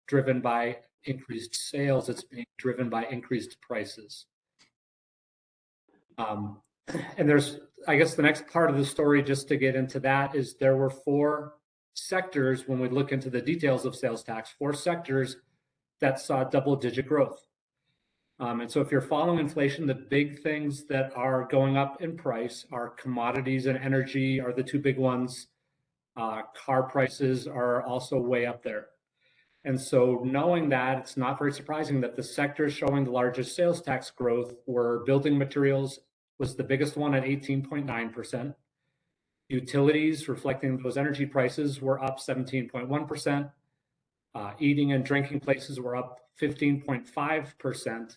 driven by increased sales. It's being driven by increased prices. And there's, I guess the next part of the story, just to get into that, is there were 4 sectors when we look into the details of sales tax, 4 sectors that saw double-digit growth. And so if you're following inflation, the big things that are going up in price are commodities and energy are the 2 big ones. Car prices are also way up there. And so knowing that, it's not very surprising that the sectors showing the largest sales tax growth were building materials was the biggest one at 18.9%. Utilities, reflecting those energy prices, were up 17.1%. Eating and drinking places were up 15.5%.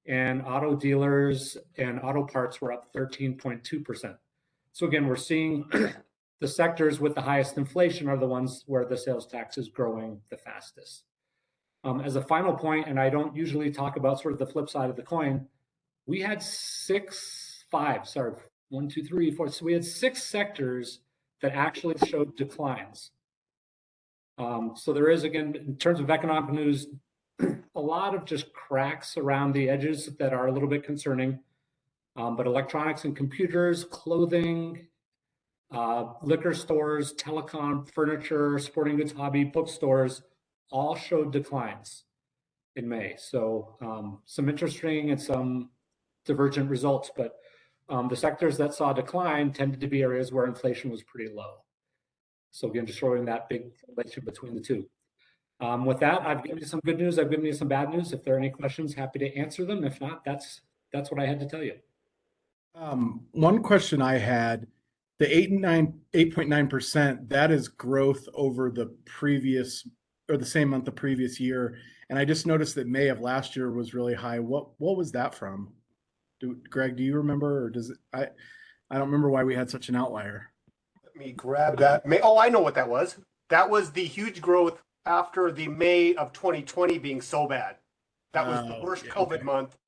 And auto dealers and auto parts were up 13.2%. So again, we're seeing the sectors with the highest inflation are the ones where the sales tax is growing the fastest. As a final point, and I don't usually talk about sort of the flip side of the coin, we had 1, 2, 3, 4. So we had 6 sectors that actually showed declines. So there is, again, in terms of economic news, a lot of just cracks around the edges that are a little bit concerning. But electronics and computers, clothing, liquor stores, telecom, furniture, sporting goods, hobby, bookstores, all showed declines in May. So some interesting and some divergent results, but the sectors that saw decline tended to be areas where inflation was pretty low. So again, just showing that big relationship between the two. With that, I've given you some good news. I've given you some bad news. If there are any questions, happy to answer them. If not, that's what I had to tell you. One question I had, the 8.9%, that is growth over the previous or the same month the previous year. And I just noticed that May of last year was really high. What was that from? Greg, do you remember, or does it, I don't remember why we had such an outlier. Let me grab that. Oh, I know what that was. That was the huge growth after the May of 2020 being so bad. That was the worst COVID month.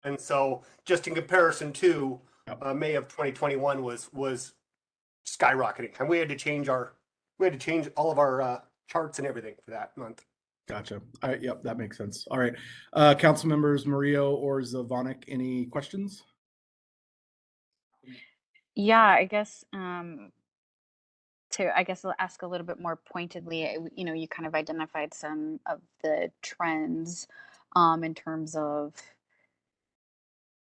And so just in comparison to May of 2021 was skyrocketing. And we had to change all of our charts and everything for that month. Gotcha. All right. Yep. That makes sense. All right. Council members Murillo or Zvonek, any questions? Yeah, I guess I'll ask a little bit more pointedly. You kind of identified some of the trends in terms of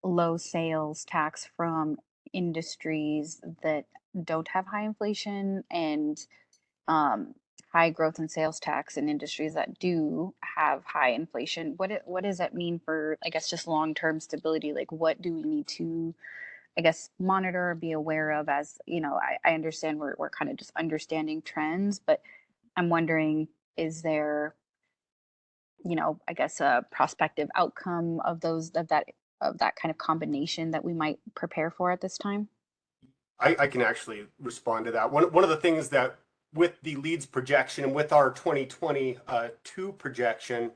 low sales tax from industries that don't have high inflation and high growth in sales tax in industries that do have high inflation. What does that mean for, I guess, just long-term stability? Like, what do we need to, I guess, monitor or be aware of? As I understand we're kind of just understanding trends, but I'm wondering, is there, I guess, a prospective outcome of that kind of combination that we might prepare for at this time? I can actually respond to that. One of the things that with the leads projection and with our 2022 projection,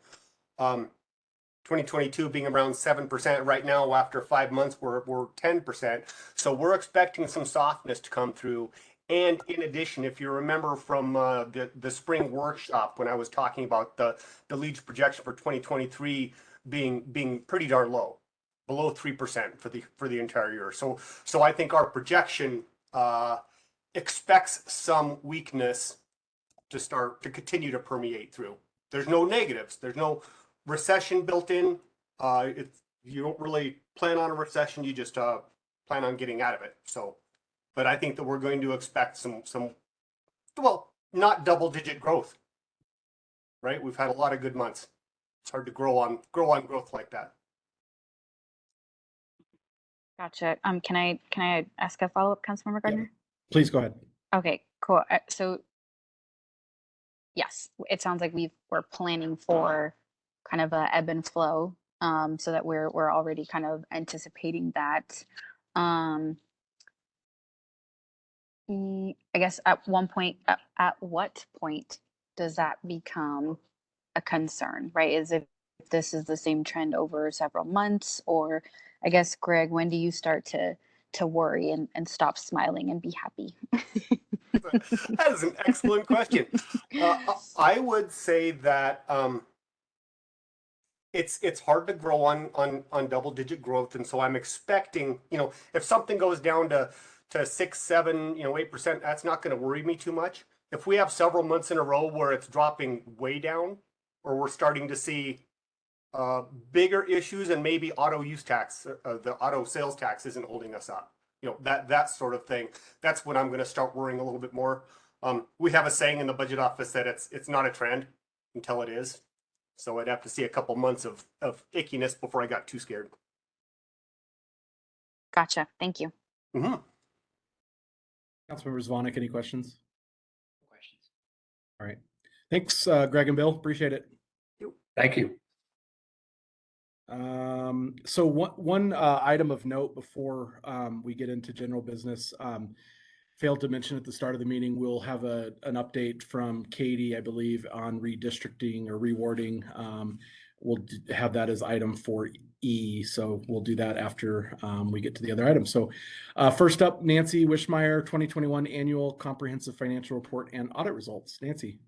2022 being around 7% right now, after 5 months we're 10%. So we're expecting some softness to come through. And in addition, if you remember from the spring workshop when I was talking about the leads projection for 2023 being pretty darn low, below 3% for the entire year. So I think our projection expects some weakness to continue to permeate through. There's no negatives. There's no recession built in. You don't really plan on a recession. You just plan on getting out of it. So, but I think that we're going to expect some well, not double-digit growth, right? We've had a lot of good months. It's hard to grow on growth like that. Gotcha. Can I ask a follow-up, Councilmember Gardner? Yeah. Please go ahead. Okay, cool. So yes, it sounds like we're planning for kind of a ebb and flow, so that we're already kind of anticipating that. I guess at what point does that become a concern, right? Is if this is the same trend over several months, or I guess, Greg, when do you start to worry and stop smiling and be happy? That is an excellent question. I would say that it's hard to grow on double-digit growth, and so I'm expecting, if something goes down to 6, 7, 8%, that's not going to worry me too much. If we have several months in a row where it's dropping way down, or we're starting to see bigger issues, and maybe auto use tax, the auto sales tax isn't holding us up, that sort of thing, that's when I'm going to start worrying a little bit more. We have a saying in the budget office that it's not a trend until it is. So I'd have to see a couple months of ickiness before I got too scared. Gotcha. Thank you. Mm-hmm. Councilmember Zvonek, any questions? All right. Thanks, Greg and Bill. Appreciate it. Thank you. So one item of note before we get into general business, failed to mention at the start of the meeting, we'll have an update from Katie, I believe, on redistricting or rewarding. We'll have that as item 4E, so we'll do that after we get to the other items. So first up, Nancy Wishmeyer, 2021 Annual Comprehensive Financial Report and Audit Results. Nancy.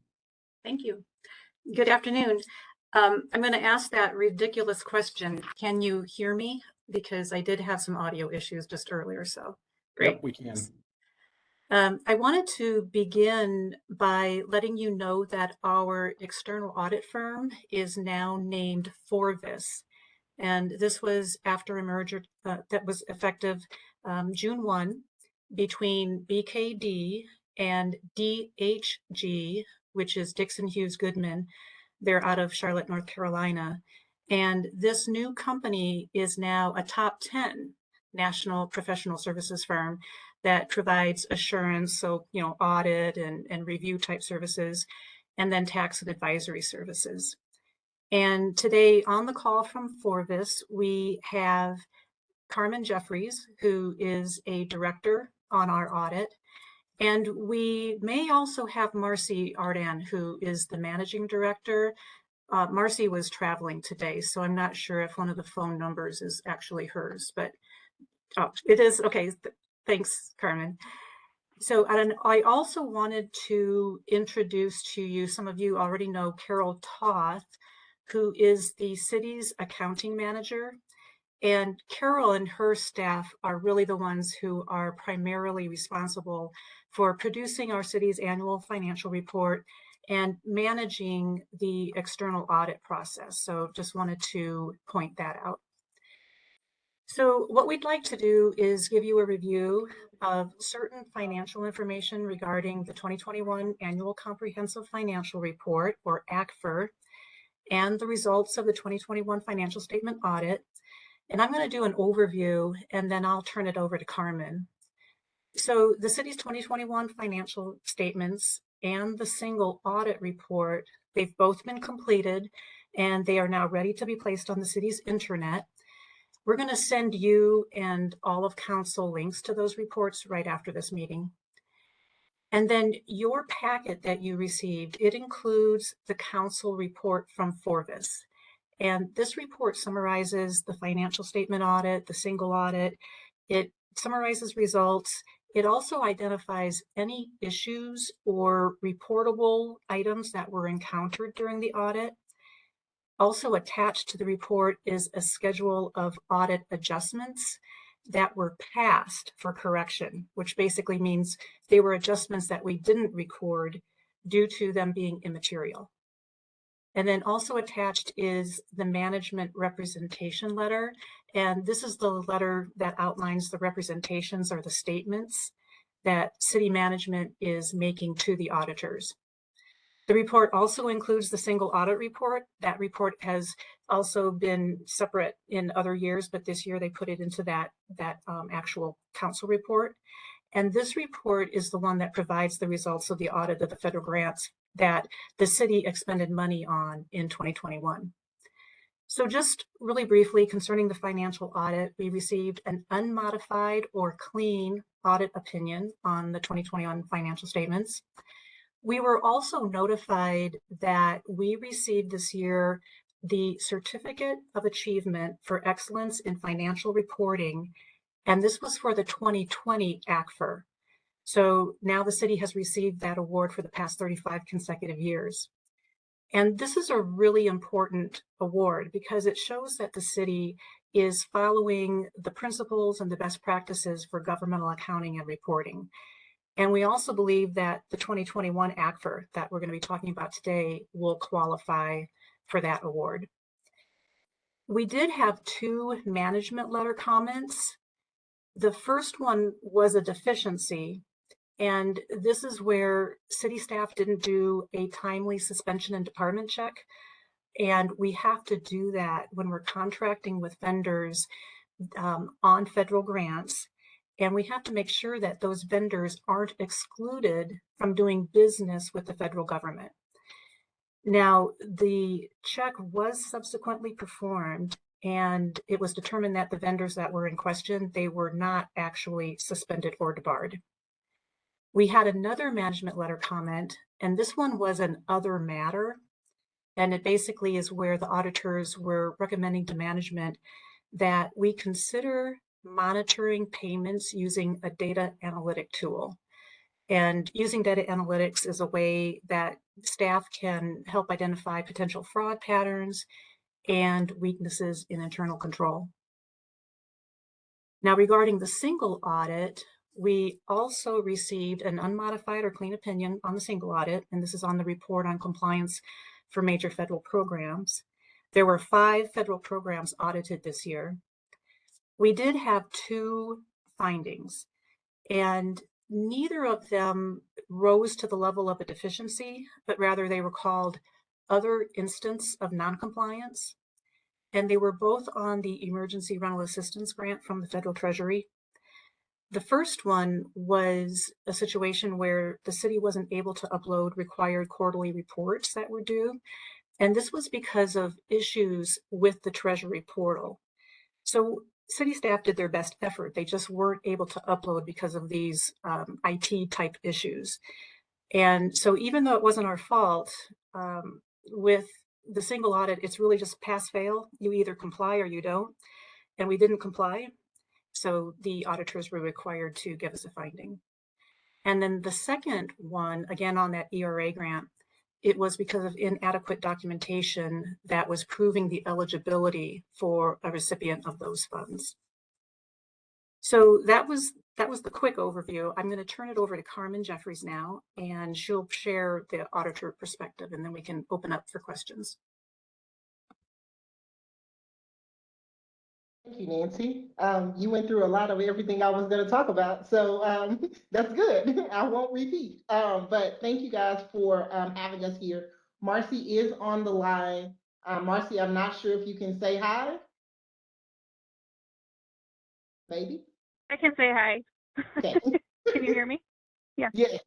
Thank you. Good afternoon. I'm going to ask that ridiculous question. Can you hear me? Because I did have some audio issues just earlier, so great. Yep, we can. I wanted to begin by letting you know that our external audit firm is now named Forvis. And this was after a merger that was effective June 1 between BKD and DHG, which is Dixon Hughes Goodman. They're out of Charlotte, North Carolina. And this new company is now a top 10 national professional services firm that provides assurance, so audit and review type services, and then tax and advisory services. And today on the call from Forvis, we have Carmen Jeffries, who is a director on our audit. And we may also have Marcy Ardan, who is the managing director. Marcy was traveling today, so I'm not sure if one of the phone numbers is actually hers, but it is. Okay, thanks, Carmen. So, and I also wanted to introduce to you, some of you already know Carol Toth, who is the city's accounting manager. And Carol and her staff are really the ones who are primarily responsible for producing our city's annual financial report and managing the external audit process. So just wanted to point that out. So what we'd like to do is give you a review of certain financial information regarding the 2021 Annual Comprehensive Financial Report, or ACFR, and the results of the 2021 financial statement audit. And I'm going to do an overview, and then I'll turn it over to Carmen. So the city's 2021 financial statements and the single audit report, they've both been completed, and they are now ready to be placed on the city's intranet. We're going to send you and all of council links to those reports right after this meeting. And then your packet that you received, it includes the council report from Forvis. And this report summarizes the financial statement audit, the single audit. It summarizes results. It also identifies any issues or reportable items that were encountered during the audit. Also attached to the report is a schedule of audit adjustments that were passed for correction, which basically means they were adjustments that we didn't record due to them being immaterial. And then also attached is the management representation letter. And this is the letter that outlines the representations or the statements that city management is making to the auditors. The report also includes the single audit report. That report has also been separate in other years, but this year they put it into that actual council report. And this report is the one that provides the results of the audit of the federal grants that the city expended money on in 2021. So just really briefly concerning the financial audit, we received an unmodified or clean audit opinion on the 2021 financial statements. We were also notified that we received this year the Certificate of Achievement for Excellence in Financial Reporting, and this was for the 2020 ACFR. So now the city has received that award for the past 35 consecutive years. And this is a really important award because it shows that the city is following the principles and the best practices for governmental accounting and reporting. And we also believe that the 2021 ACFR that we're going to be talking about today will qualify for that award. We did have 2 management letter comments. The first one was a deficiency, and this is where city staff didn't do a timely suspension and department check. And we have to do that when we're contracting with vendors on federal grants. And we have to make sure that those vendors aren't excluded from doing business with the federal government. Now, the check was subsequently performed, and it was determined that the vendors that were in question, they were not actually suspended or debarred. We had another management letter comment, and this one was an other matter. And it basically is where the auditors were recommending to management that we consider monitoring payments using a data analytic tool. And using data analytics is a way that staff can help identify potential fraud patterns and weaknesses in internal control. Now, regarding the single audit, we also received an unmodified or clean opinion on the single audit, and this is on the report on compliance for major federal programs. There were 5 federal programs audited this year. We did have 2 findings, and neither of them rose to the level of a deficiency, but rather they were called other instance of noncompliance. And they were both on the Emergency Rental Assistance Grant from the Federal Treasury. The first one was a situation where the city wasn't able to upload required quarterly reports that were due. And this was because of issues with the Treasury portal. So city staff did their best effort. They just weren't able to upload because of these IT type issues. And so even though it wasn't our fault, with the single audit, it's really just pass fail. You either comply or you don't. And we didn't comply. So the auditors were required to give us a finding. And then the second one, again on that ERA grant, it was because of inadequate documentation that was proving the eligibility for a recipient of those funds. So that was the quick overview. I'm going to turn it over to Carmen Jeffries now, and she'll share the auditor perspective, and then we can open up for questions. Thank you, Nancy. You went through a lot of everything I was going to talk about, so that's good. I won't repeat. But thank you guys for having us here. Marcy is on the line. Marcy, I'm not sure if you can say hi. Maybe? I can say hi. Okay. Can you hear me? Yeah. Yeah.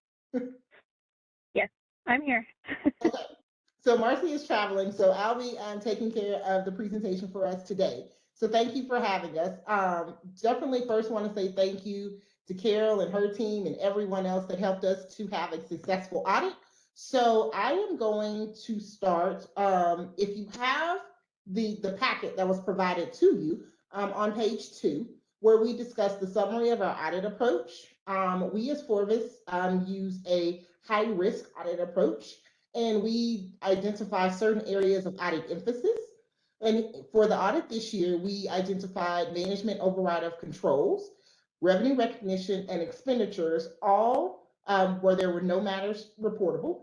Yes, I'm here. Okay. So Marcy is traveling, so I'll be taking care of the presentation for us today. So thank you for having us. Definitely first want to say thank you to Carol and her team and everyone else that helped us to have a successful audit. So I am going to start. If you have the packet that was provided to you on page 2, where we discuss the summary of our audit approach. We as Forvis use a high-risk audit approach, and we identify certain areas of audit emphasis. And for the audit this year, we identified management override of controls, revenue recognition, and expenditures, all where there were no matters reportable.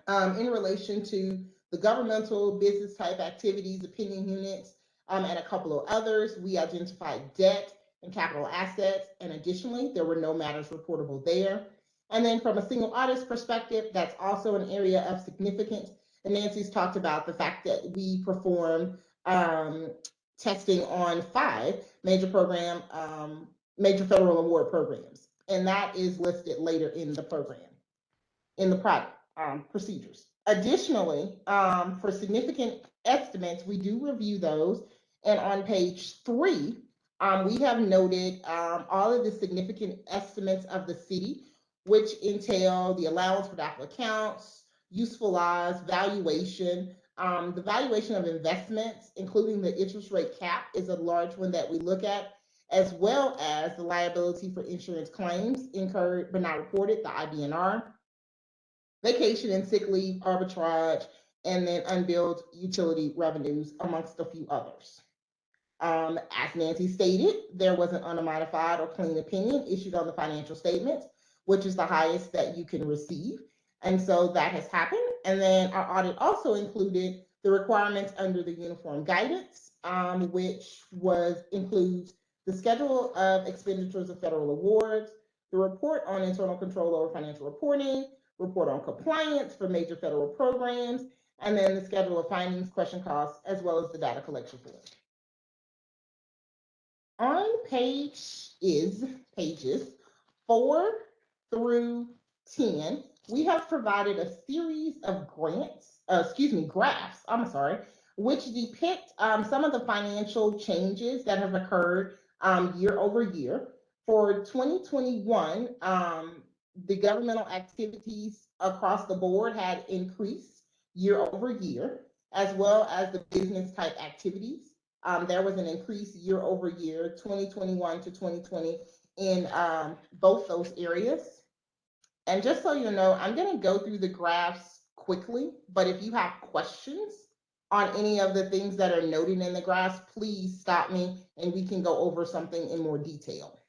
In relation to the governmental business type activities, opinion units, and a couple of others, we identified debt and capital assets, and additionally, there were no matters reportable there. And then from a single audit perspective, that's also an area of significance. And Nancy's talked about the fact that we performed testing on 5 major federal award programs. And that is listed later in the program, in the product procedures. Additionally, for significant estimates, we do review those. And on page 3, we have noted all of the significant estimates of the city, which entail the allowance for doubtful accounts, useful lives, valuation. The valuation of investments, including the interest rate cap, is a large one that we look at, as well as the liability for insurance claims incurred but not reported, the IBNR, vacation and sick leave arbitrage, and then unbilled utility revenues, amongst a few others. As Nancy stated, there was an unmodified or clean opinion issued on the financial statements, which is the highest that you can receive. And so that has happened. And then our audit also included the requirements under the uniform guidance, which includes the schedule of expenditures of federal awards, the report on internal control over financial reporting, report on compliance for major federal programs, and then the schedule of findings, question costs, as well as the data collection form. On pages 4 through 10, we have provided a series of graphs, which depict some of the financial changes that have occurred year over year. For 2021, the governmental activities across the board had increased year over year, as well as the business type activities. There was an increase year over year, 2021 to 2020, in both those areas. And just so you know, I'm going to go through the graphs quickly, but if you have questions on any of the things that are noted in the graphs, please stop me and we can go over something in more detail.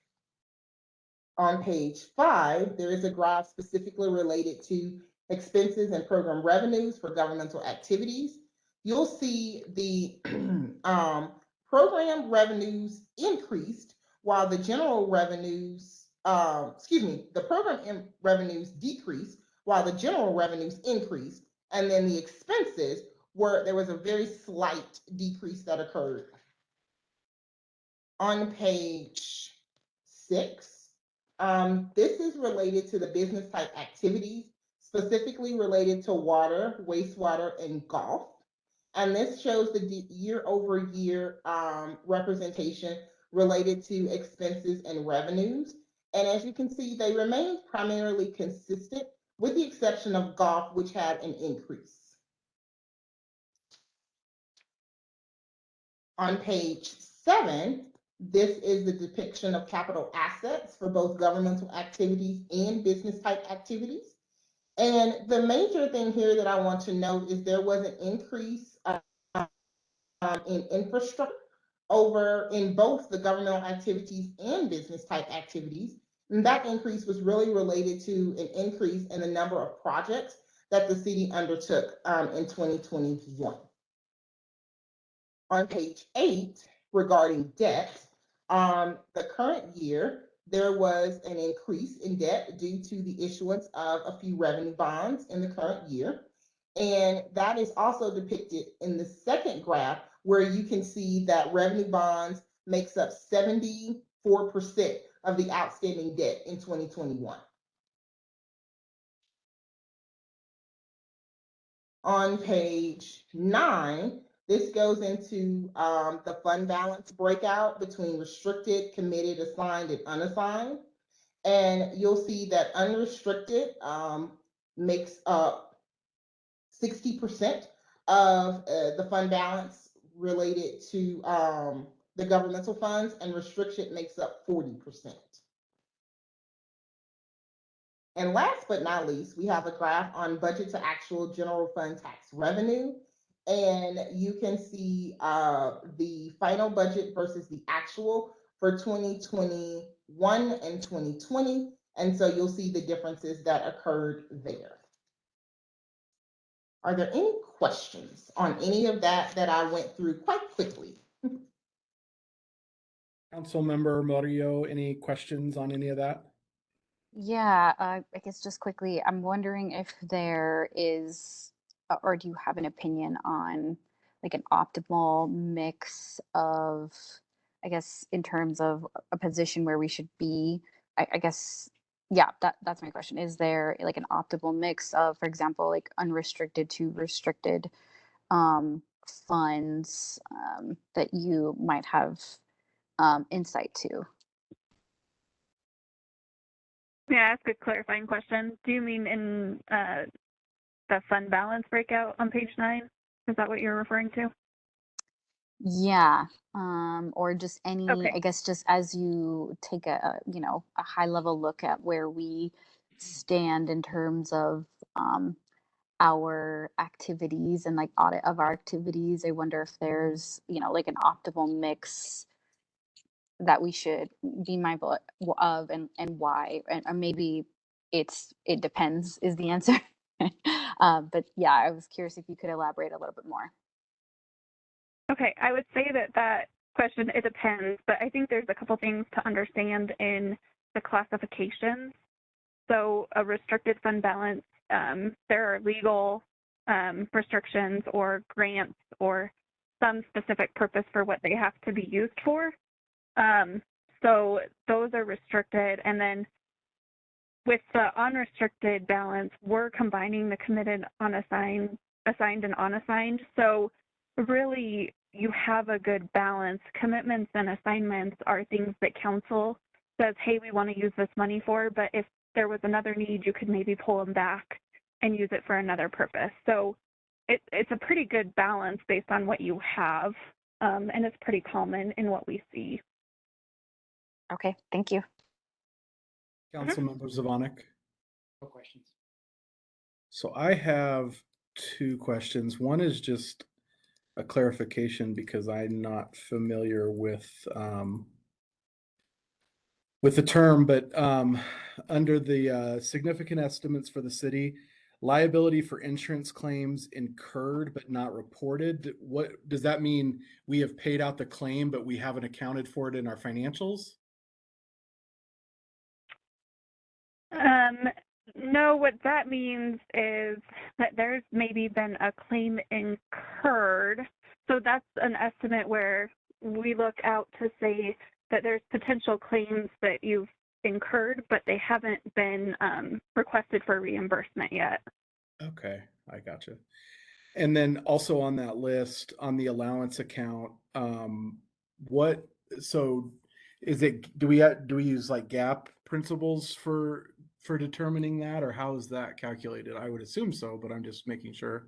On page 5, there is a graph specifically related to expenses and program revenues for governmental activities. You'll see the program revenues increased while the general revenues, the program revenues decreased while the general revenues increased. And then the expenses there was a very slight decrease that occurred. On page 6, this is related to the business type activities, specifically related to water, wastewater, and golf. And this shows the year over year representation related to expenses and revenues. And as you can see, they remain primarily consistent with the exception of golf, which had an increase. On page 7, this is the depiction of capital assets for both governmental activities and business type activities. And the major thing here that I want to note is there was an increase in infrastructure in both the governmental activities and business type activities. And that increase was really related to an increase in the number of projects that the city undertook in 2021. On page 8, regarding debt, the current year, there was an increase in debt due to the issuance of a few revenue bonds in the current year. And that is also depicted in the second graph, where you can see that revenue bonds makes up 74% of the outstanding debt in 2021. On page 9, this goes into the fund balance breakout between restricted, committed, assigned, and unassigned. And you'll see that unrestricted makes up 60% of the fund balance related to the governmental funds, and restriction makes up 40%. And last but not least, we have a graph on budget to actual general fund tax revenue. And you can see the final budget versus the actual for 2021 and 2020. And so you'll see the differences that occurred there. Are there any questions on any of that I went through quite quickly? Councilmember Murillo, any questions on any of that? Yeah, I guess just quickly, I'm wondering if there is, or do you have an opinion on like an optimal mix of, I guess, in terms of a position where we should be? I guess, yeah, that's my question. Is there like an optimal mix of, for example, like unrestricted to restricted funds that you might have insight to? May I ask a clarifying question? Do you mean in the fund balance breakout on page 9? Is that what you're referring to? Yeah, or just any, Okay. I guess, just as you take a high level look at where we stand in terms of um, our activities and like audit of our activities. I wonder if there's, like an optimal mix that we should be mindful of, and why, and or maybe it depends is the answer. But yeah, I was curious if you could elaborate a little bit more. Okay, I would say that question, it depends, but I think there's a couple things to understand in the classifications. So a restricted fund balance, there are legal restrictions or grants or some specific purpose for what they have to be used for. So those are restricted. And then with the unrestricted balance, we're combining the committed, unassigned, assigned, and unassigned. So really, you have a good balance. Commitments and assignments are things that council says, hey, we want to use this money for, but if there was another need, you could maybe pull them back and use it for another purpose. So it's a pretty good balance based on what you have, and it's pretty common in what we see. Okay, thank you. Councilmember Zvonik. No questions. So I have two questions. One is just a clarification because I'm not familiar with the term, but under the significant estimates for the city, liability for insurance claims incurred but not reported. What does that mean? We have paid out the claim, but we haven't accounted for it in our financials? No, what that means is that there's maybe been a claim incurred. So that's an estimate where we look out to say that there's potential claims that you've incurred, but they haven't been requested for reimbursement yet. Okay, I gotcha. And then also on that list, on the allowance account, what, so is it, do we use like GAAP principles for determining that, or how is that calculated? I would assume so, but I'm just making sure.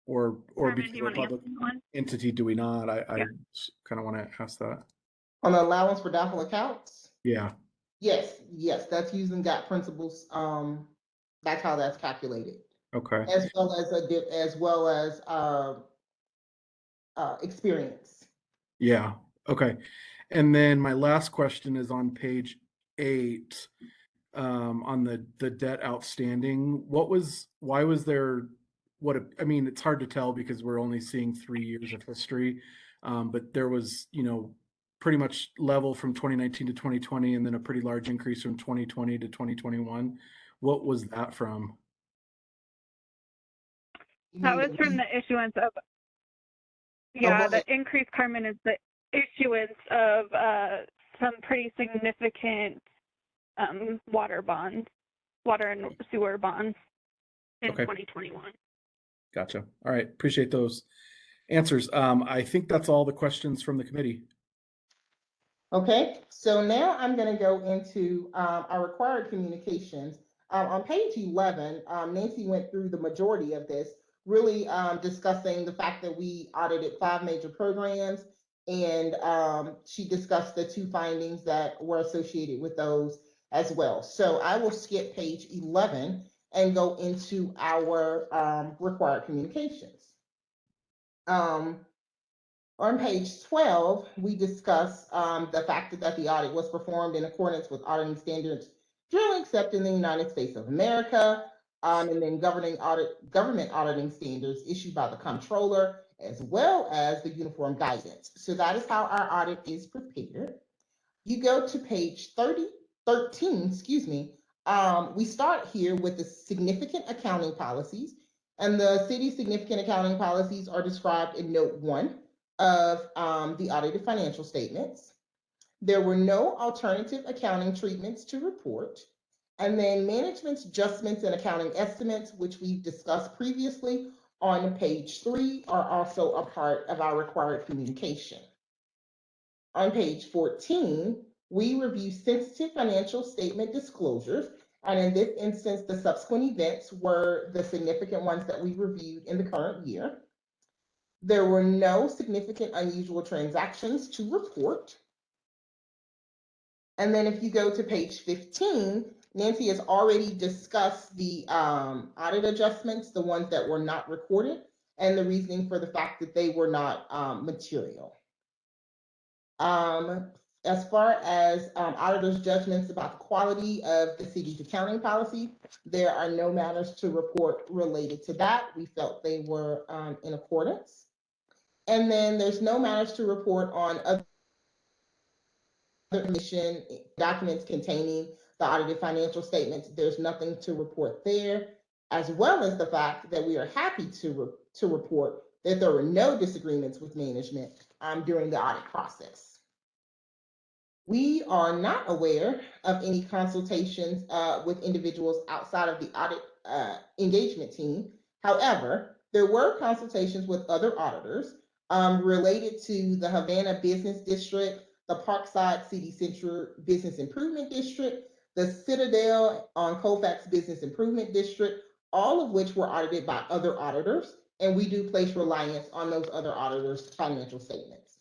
Or Carmen, because do you we're a want to answer public that one? entity, do we not? I Yeah. kind of want to ask that. On the allowance for doubtful accounts? Yeah. Yes, that's using GAAP principles. That's how that's calculated, Okay. as well as experience. Yeah. Okay. And then my last question is on page 8, on the debt outstanding. Why was there, I mean, it's hard to tell because we're only seeing 3 years of history. But there was, pretty much level from 2019 to 2020, and then a pretty large increase from 2020 to 2021. What was that from? That was from the issuance of, the increase, Carmen, is the issuance of some pretty significant water and sewer bonds in Okay. 2021. Gotcha. All right. Appreciate those answers. I think that's all the questions from the committee. Okay, so now I'm going to go into our required communications. On page 11, Nancy went through the majority of this, really discussing the fact that we audited 5 major programs, and she discussed the 2 findings that were associated with those as well. So I will skip page 11 and go into our required communications. On page 12, we discuss the fact that the audit was performed in accordance with auditing standards generally accepted in the United States of America, and then government auditing standards issued by the comptroller, as well as the uniform guidance. So that is how our audit is prepared. You go to page 13, we start here with the significant accounting policies, and the city's significant accounting policies are described in note 1 of the audited financial statements. There were no alternative accounting treatments to report. And then management's adjustments and accounting estimates, which we've discussed previously on page 3, are also a part of our required communication. On page 14, we review sensitive financial statement disclosures. And in this instance, the subsequent events were the significant ones that we reviewed in the current year. There were no significant unusual transactions to report. And then if you go to page 15, Nancy has already discussed the audit adjustments, the ones that were not recorded, and the reasoning for the fact that they were not material. As far as auditors' judgments about the quality of the city's accounting policy, there are no matters to report related to that. We felt they were in accordance. And then there's no matters to report on other commission documents containing the audited financial statements. There's nothing to report there, as well as the fact that we are happy to report that there were no disagreements with management during the audit process. We are not aware of any consultations with individuals outside of the audit engagement team. However, there were consultations with other auditors related to the Havana Business District, the Parkside City Center Business Improvement District, the Citadel on Colfax Business Improvement District, all of which were audited by other auditors, and we do place reliance on those other auditors' financial statements.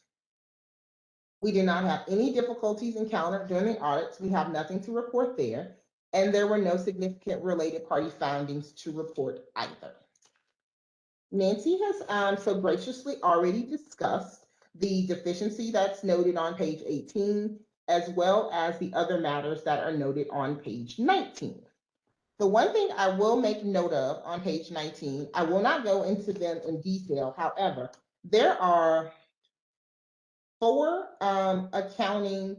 We did not have any difficulties encountered during the audits. We have nothing to report there, and there were no significant related party findings to report either. Nancy has so graciously already discussed the deficiency that's noted on page 18, as well as the other matters that are noted on page 19. The one thing I will make note of on page 19, I will not go into them in detail. However, there are 4 accounting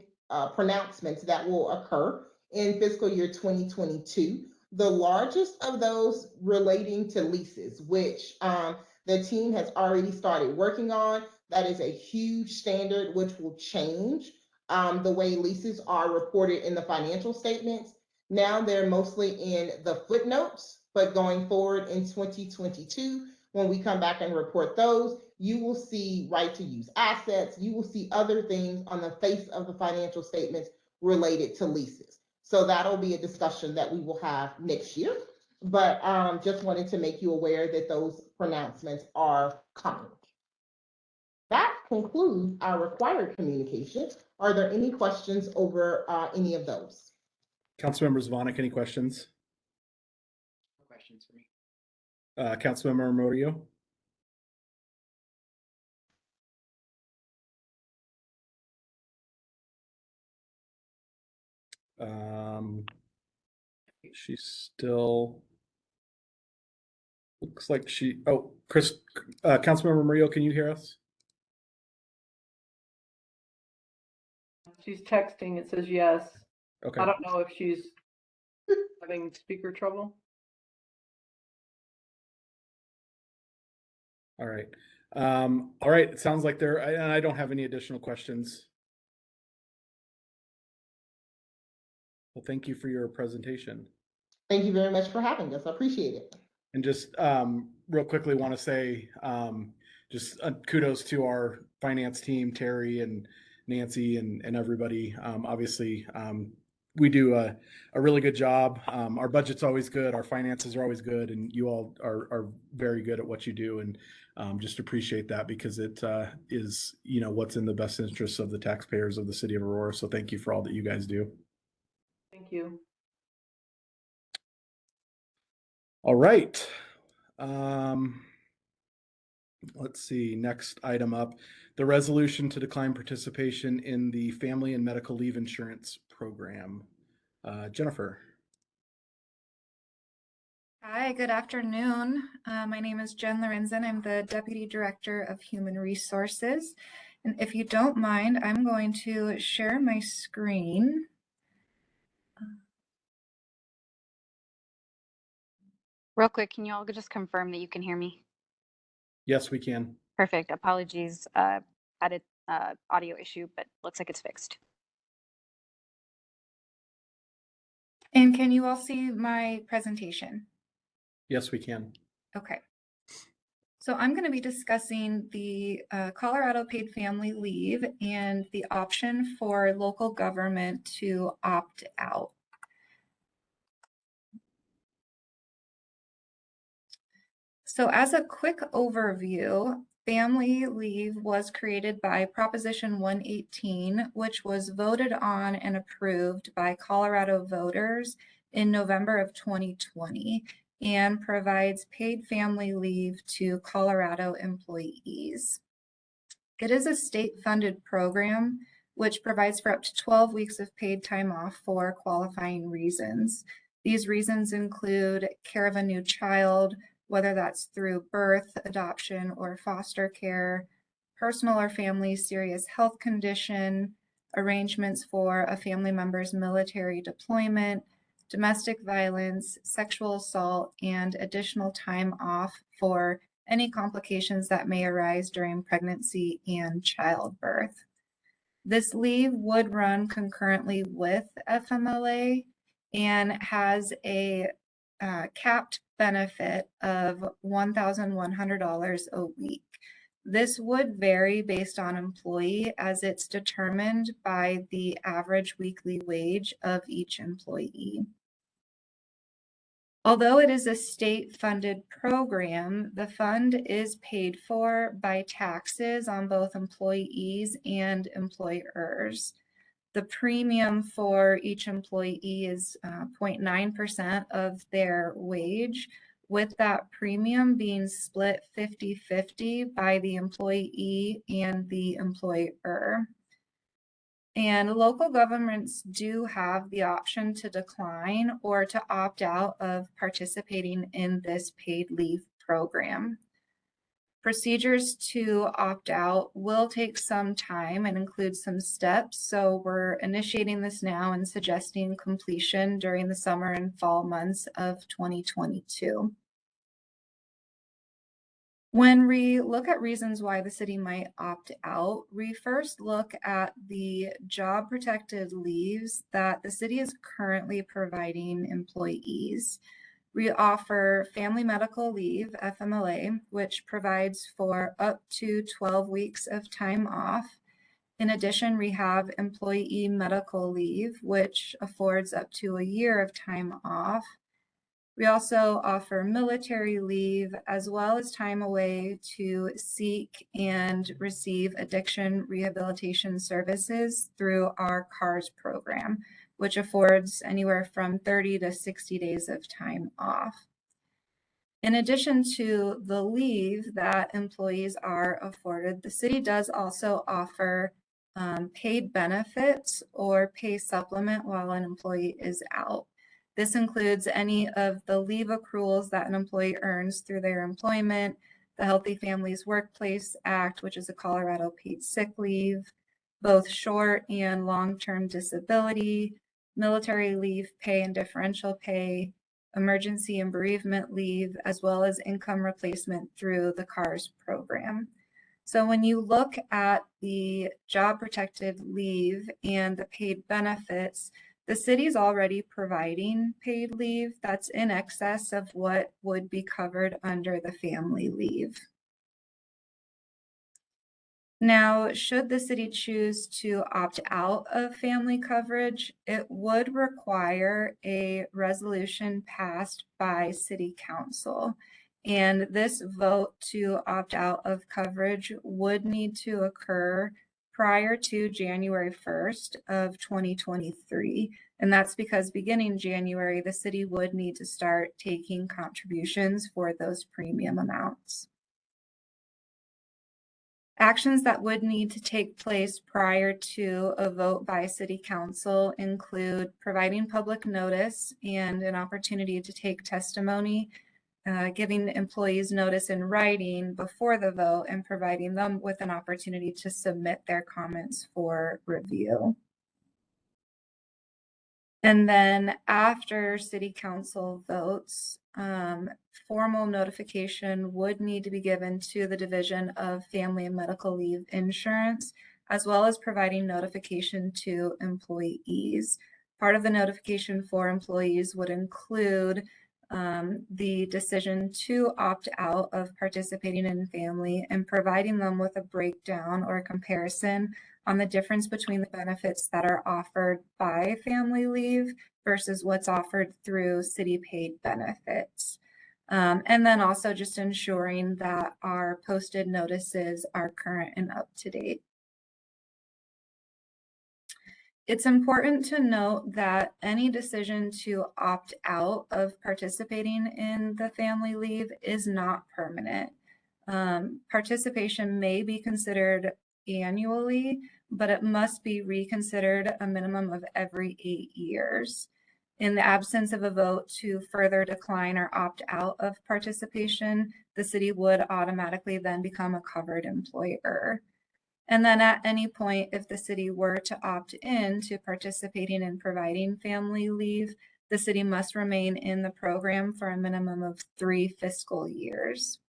pronouncements that will occur in fiscal year 2022. The largest of those relating to leases, which the team has already started working on. That is a huge standard which will change the way leases are reported in the financial statements. Now they're mostly in the footnotes, but going forward in 2022, when we come back and report those, you will see right to use assets. You will see other things on the face of the financial statements related to leases. So that'll be a discussion that we will have next year. But just wanted to make you aware that those pronouncements are coming. That concludes our required communication. Are there any questions over any of those? Councilmember Zvonek, any questions? No questions for me. Councilmember Murillo? She's still, looks like she, oh, Councilmember Murillo, can you hear us? She's texting. It says yes. Okay. I don't know if she's having speaker trouble. All right. All right. It sounds like I don't have any additional questions. Well, thank you for your presentation. Thank you very much for having us. I appreciate it. And just real quickly want to say just kudos to our finance team, Terry and Nancy and everybody. Obviously, we do a really good job. Our budget's always good. Our finances are always good. And you all are very good at what you do. And just appreciate that because it is, what's in the best interests of the taxpayers of the city of Aurora. So thank you for all that you guys do. Thank you. All right. Let's see, next item up, the resolution to decline participation in the Family and Medical Leave Insurance Program. Jennifer. Hi, good afternoon. My name is Jen Lorenzen. I'm the Deputy Director of Human Resources. And if you don't mind, I'm going to share my screen. Real quick, can you all just confirm that you can hear me? Yes, we can. Perfect. Apologies. Had an audio issue, but looks like it's fixed. And can you all see my presentation? Yes, we can. Okay. So I'm going to be discussing the Colorado paid family leave and the option for local government to opt out. So as a quick overview, family leave was created by Proposition 118, which was voted on and approved by Colorado voters in November of 2020 and provides paid family leave to Colorado employees. It is a state-funded program which provides for up to 12 weeks of paid time off for qualifying reasons. These reasons include care of a new child, whether that's through birth, adoption, or foster care, personal or family serious health condition, arrangements for a family member's military deployment, domestic violence, sexual assault, and additional time off for any complications that may arise during pregnancy and childbirth. This leave would run concurrently with FMLA and has a capped benefit of $1,100 a week. This would vary based on employee as it's determined by the average weekly wage of each employee. Although it is a state-funded program, the fund is paid for by taxes on both employees and employers. The premium for each employee is 0.9% of their wage, with that premium being split 50-50 by the employee and the employer. And local governments do have the option to decline or to opt out of participating in this paid leave program. Procedures to opt out will take some time and include some steps, so we're initiating this now and suggesting completion during the summer and fall months of 2022. When we look at reasons why the city might opt out, we first look at the job protected leaves that the city is currently providing employees. We offer family medical leave, FMLA, which provides for up to 12 weeks of time off. In addition, we have employee medical leave, which affords up to a year of time off. We also offer military leave as well as time away to seek and receive addiction rehabilitation services through our CARS program, which affords anywhere from 30 to 60 days of time off. In addition to the leave that employees are afforded, the city does also offer paid benefits or pay supplement while an employee is out. This includes any of the leave accruals that an employee earns through their employment, the Healthy Families Workplace Act, which is a Colorado paid sick leave, both short and long-term disability, military leave pay and differential pay, emergency and bereavement leave, as well as income replacement through the CARS program. So when you look at the job protected leave and the paid benefits, the city is already providing paid leave that's in excess of what would be covered under the family leave. Now, should the city choose to opt out of family coverage, it would require a resolution passed by City Council. And this vote to opt out of coverage would need to occur prior to January 1st of 2023. And that's because beginning January, the city would need to start taking contributions for those premium amounts. Actions that would need to take place prior to a vote by City Council include providing public notice and an opportunity to take testimony, giving employees notice in writing before the vote, and providing them with an opportunity to submit their comments for review. And then after City Council votes, formal notification would need to be given to the Division of Family and Medical Leave Insurance, as well as providing notification to employees. Part of the notification for employees would include the decision to opt out of participating in family and providing them with a breakdown or a comparison on the difference between the benefits that are offered by family leave versus what's offered through city paid benefits. And then also just ensuring that our posted notices are current and up to date. It's important to note that any decision to opt out of participating in the family leave is not permanent. Participation may be considered annually, but it must be reconsidered a minimum of every 8 years. In the absence of a vote to further decline or opt out of participation, the city would automatically then become a covered employer. And then at any point, if the city were to opt in to participating in providing family leave, the city must remain in the program for a minimum of 3 fiscal years.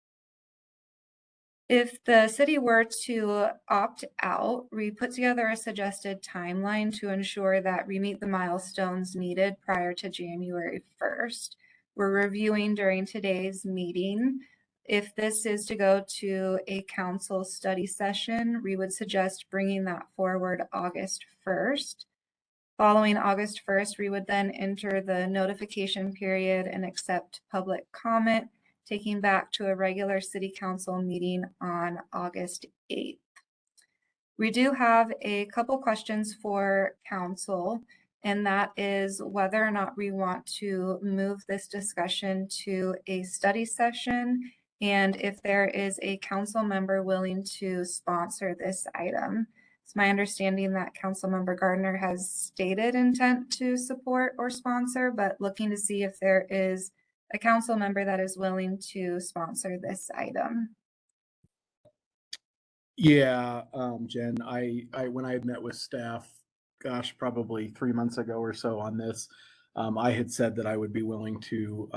If the city were to opt out, we put together a suggested timeline to ensure that we meet the milestones needed prior to January 1st. We're reviewing during today's meeting. If this is to go to a council study session, we would suggest bringing that forward August 1st. Following August 1st, we would then enter the notification period and accept public comment, taking back to a regular city council meeting on August 8th. We do have a couple questions for council, and that is whether or not we want to move this discussion to a study session, and if there is a council member willing to sponsor this item. It's my understanding that Councilmember Gardner has stated intent to support or sponsor, but looking to see if there is a council member that is willing to sponsor this item. Yeah, Jen, I when I had met with staff, gosh, probably 3 months ago or so on this, I had said that I would be willing to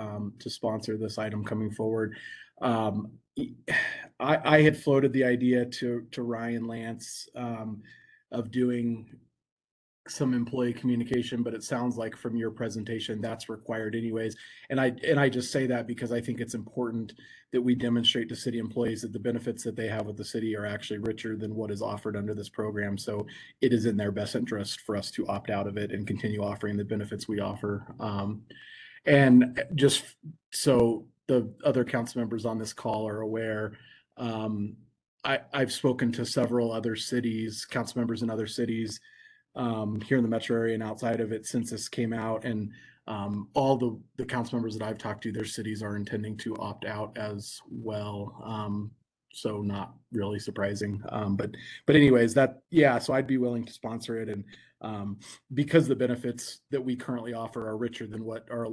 sponsor this item coming forward. I had floated the idea to Ryan Lance of doing some employee communication, but it sounds like from your presentation that's required anyways. And I just say that because I think it's important that we demonstrate to city employees that the benefits that they have with the city are actually richer than what is offered under this program. So it is in their best interest for us to opt out of it and continue offering the benefits we offer. And just so the other council members on this call are aware, I've spoken to several other cities, council members in other cities here in the metro area and outside of it since this came out, and all the council members that I've talked to, their cities are intending to opt out as well. So not really surprising, but anyways, so I'd be willing to sponsor it, and because the benefits that we currently offer are richer than what are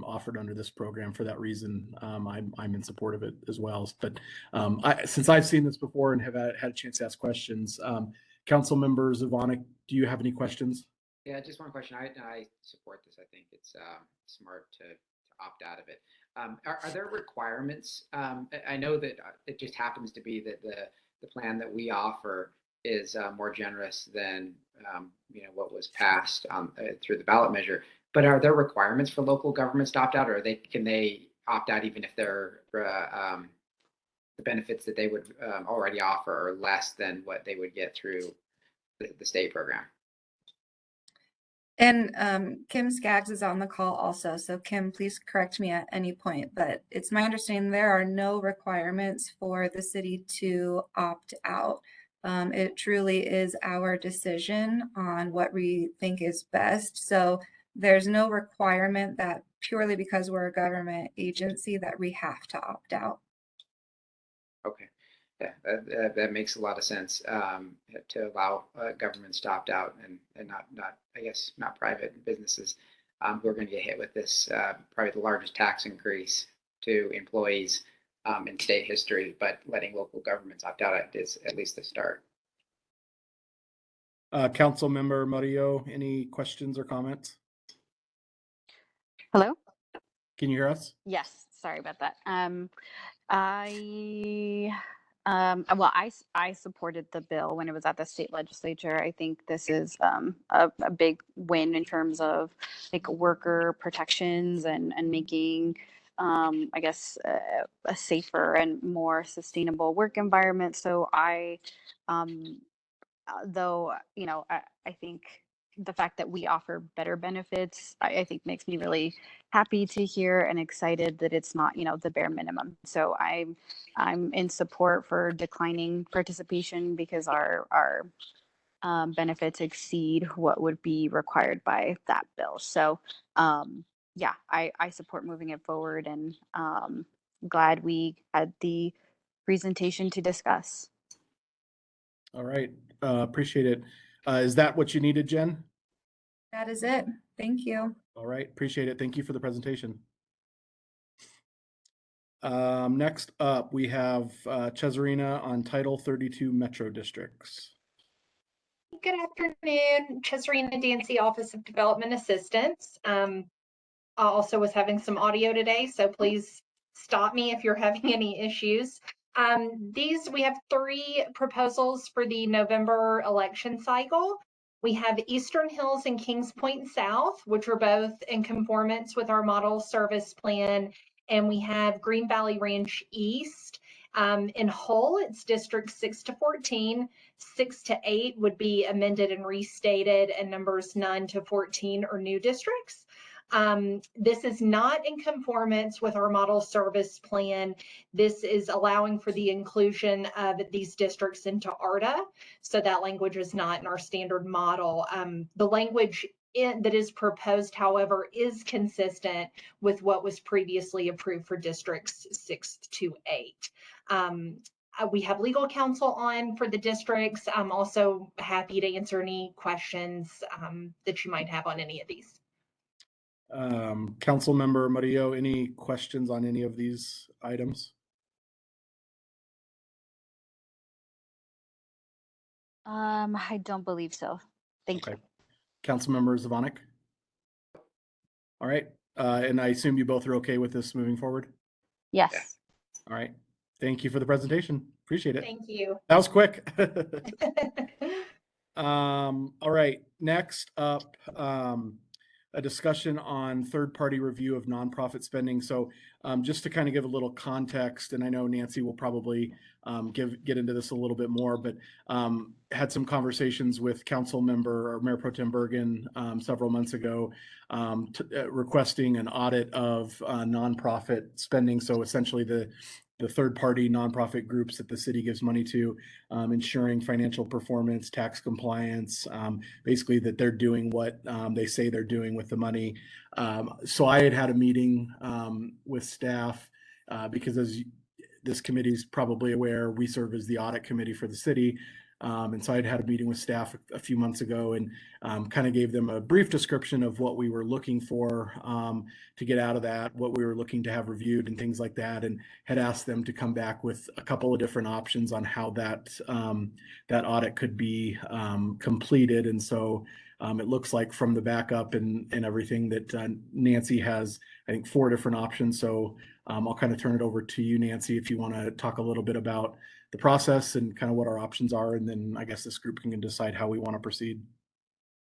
offered under this program. For that reason, I'm in support of it as well. But since I've seen this before and have had a chance to ask questions, council members, Ivana, do you have any questions? Yeah, just one question. I support this. I think it's smart to opt out of it. Are there requirements? I know that it just happens to be that the plan that we offer is more generous than what was passed through the ballot measure. But are there requirements for local governments to opt out, or can they opt out even if they're the benefits that they would already offer are less than what they would get through the state program? And Kim Skaggs is on the call also. So Kim, please correct me at any point, but it's my understanding there are no requirements for the city to opt out. It truly is our decision on what we think is best. So there's no requirement that purely because we're a government agency that we have to opt out. Okay. Yeah, that makes a lot of sense, to allow governments to opt out and not private businesses who are going to get hit with this, probably the largest tax increase to employees in state history, but letting local governments opt out is at least a start. Council member Murillo, any questions or comments? Hello? Can you hear us? Yes, sorry about that. I supported the bill when it was at the state legislature. I think this is a big win in terms of like worker protections and making a safer and more sustainable work environment. So I think the fact that we offer better benefits, I think makes me really happy to hear and excited that it's not, the bare minimum. So I'm in support for declining participation because our benefits exceed what would be required by that bill. So yeah, I support moving it forward, and glad we had the presentation to discuss. All right, appreciate it. Is that what you needed, Jen? That is it. Thank you. All right, appreciate it. Thank you for the presentation. Next up, we have Cesarina on Title 32 Metro Districts. Good afternoon, Cesarina Dancy, Office of Development Assistance. I also was having some audio today, so please stop me if you're having any issues. We have 3 proposals for the November election cycle. We have Eastern Hills and Kings Point South, which are both in conformance with our model service plan. And we have Green Valley Ranch East. In whole, it's District 6 to 14. 6 to 8 would be amended and restated, and numbers 9 to 14 are new districts. This is not in conformance with our model service plan. This is allowing for the inclusion of these districts into ARDA. So that language is not in our standard model. The language that is proposed, however, is consistent with what was previously approved for districts 6 to 8. We have legal counsel on for the districts. I'm also happy to answer any questions that you might have on any of these. Councilmember Murillo, any questions on any of these items? I don't believe so. Thank you. Councilmember Zvonek? All right, and I assume you both are okay with this moving forward? Yes. All right, thank you for the presentation. Appreciate it. Thank you. That was quick. All right, next up, a discussion on third-party review of nonprofit spending. So just to kind of give a little context, and I know Nancy will probably get into this a little bit more, but had some conversations with council member or Mayor Pro Tem Bergen several months ago, requesting an audit of nonprofit spending. So essentially the third-party nonprofit groups that the city gives money to, ensuring financial performance, tax compliance, basically that they're doing what they say they're doing with the money. So I had a meeting with staff because, as this committee is probably aware, we serve as the audit committee for the city. And so I'd had a meeting with staff a few months ago and kind of gave them a brief description of what we were looking for to get out of that, what we were looking to have reviewed and things like that, and had asked them to come back with a couple of different options on how that audit could be completed. And so it looks like from the backup and everything that Nancy has, I think, 4 different options. So I'll kind of turn it over to you, Nancy, if you want to talk a little bit about the process and kind of what our options are. And then I guess this group can decide how we want to proceed.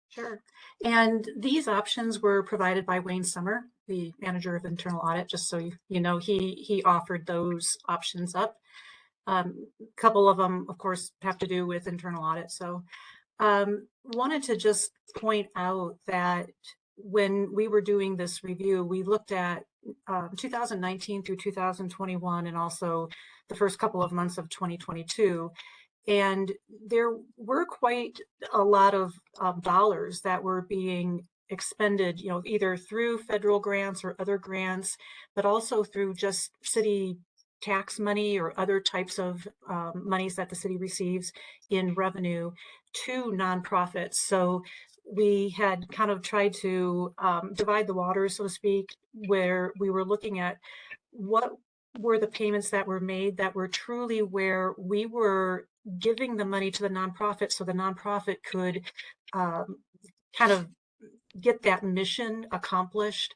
Sure. And these options were provided by Wayne Summer, the manager of internal audit, just so you know, he offered those options up. A couple of them, of course, have to do with internal audit. So wanted to just point out that when we were doing this review, we looked at 2019 through 2021 and also the first couple of months of 2022. And there were quite a lot of dollars that were being expended, either through federal grants or other grants, but also through just city tax money or other types of monies that the city receives in revenue to nonprofits. So we had kind of tried to divide the waters, so to speak, where we were looking at what were the payments that were made that were truly where we were giving the money to the nonprofit so the nonprofit could kind of get that mission accomplished,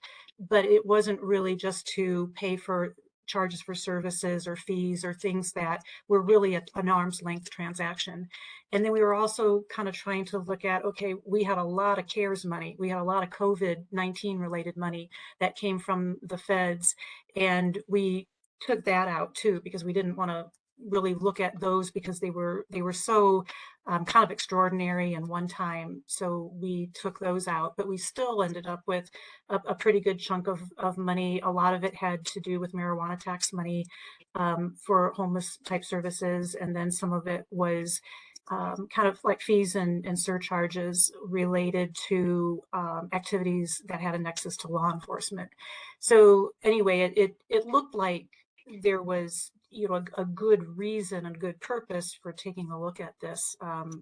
but it wasn't really just to pay for charges for services or fees or things that were really an arm's length transaction. And then we were also kind of trying to look at, okay, we had a lot of CARES money. We had a lot of COVID-19 related money that came from the feds. And we took that out too, because we didn't want to really look at those because they were so kind of extraordinary and one time. So we took those out, but we still ended up with a pretty good chunk of money. A lot of it had to do with marijuana tax money for homeless type services. And then some of it was kind of like fees and surcharges related to activities that had a nexus to law enforcement. So anyway, it looked like there was, you know, a good reason and good purpose for taking a look at this.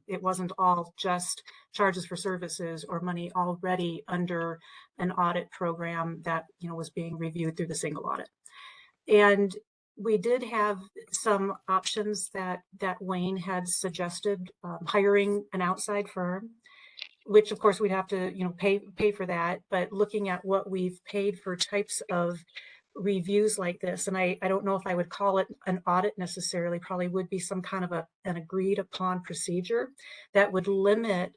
It wasn't all just charges for services or money already under an audit program that, you know, was being reviewed through the single audit. And we did have some options that Wayne had suggested, hiring an outside firm, which of course we'd have to, you know, pay for that. But looking at what we've paid for types of reviews like this, and I don't know if I would call it an audit necessarily, probably would be some kind of an agreed upon procedure that would limit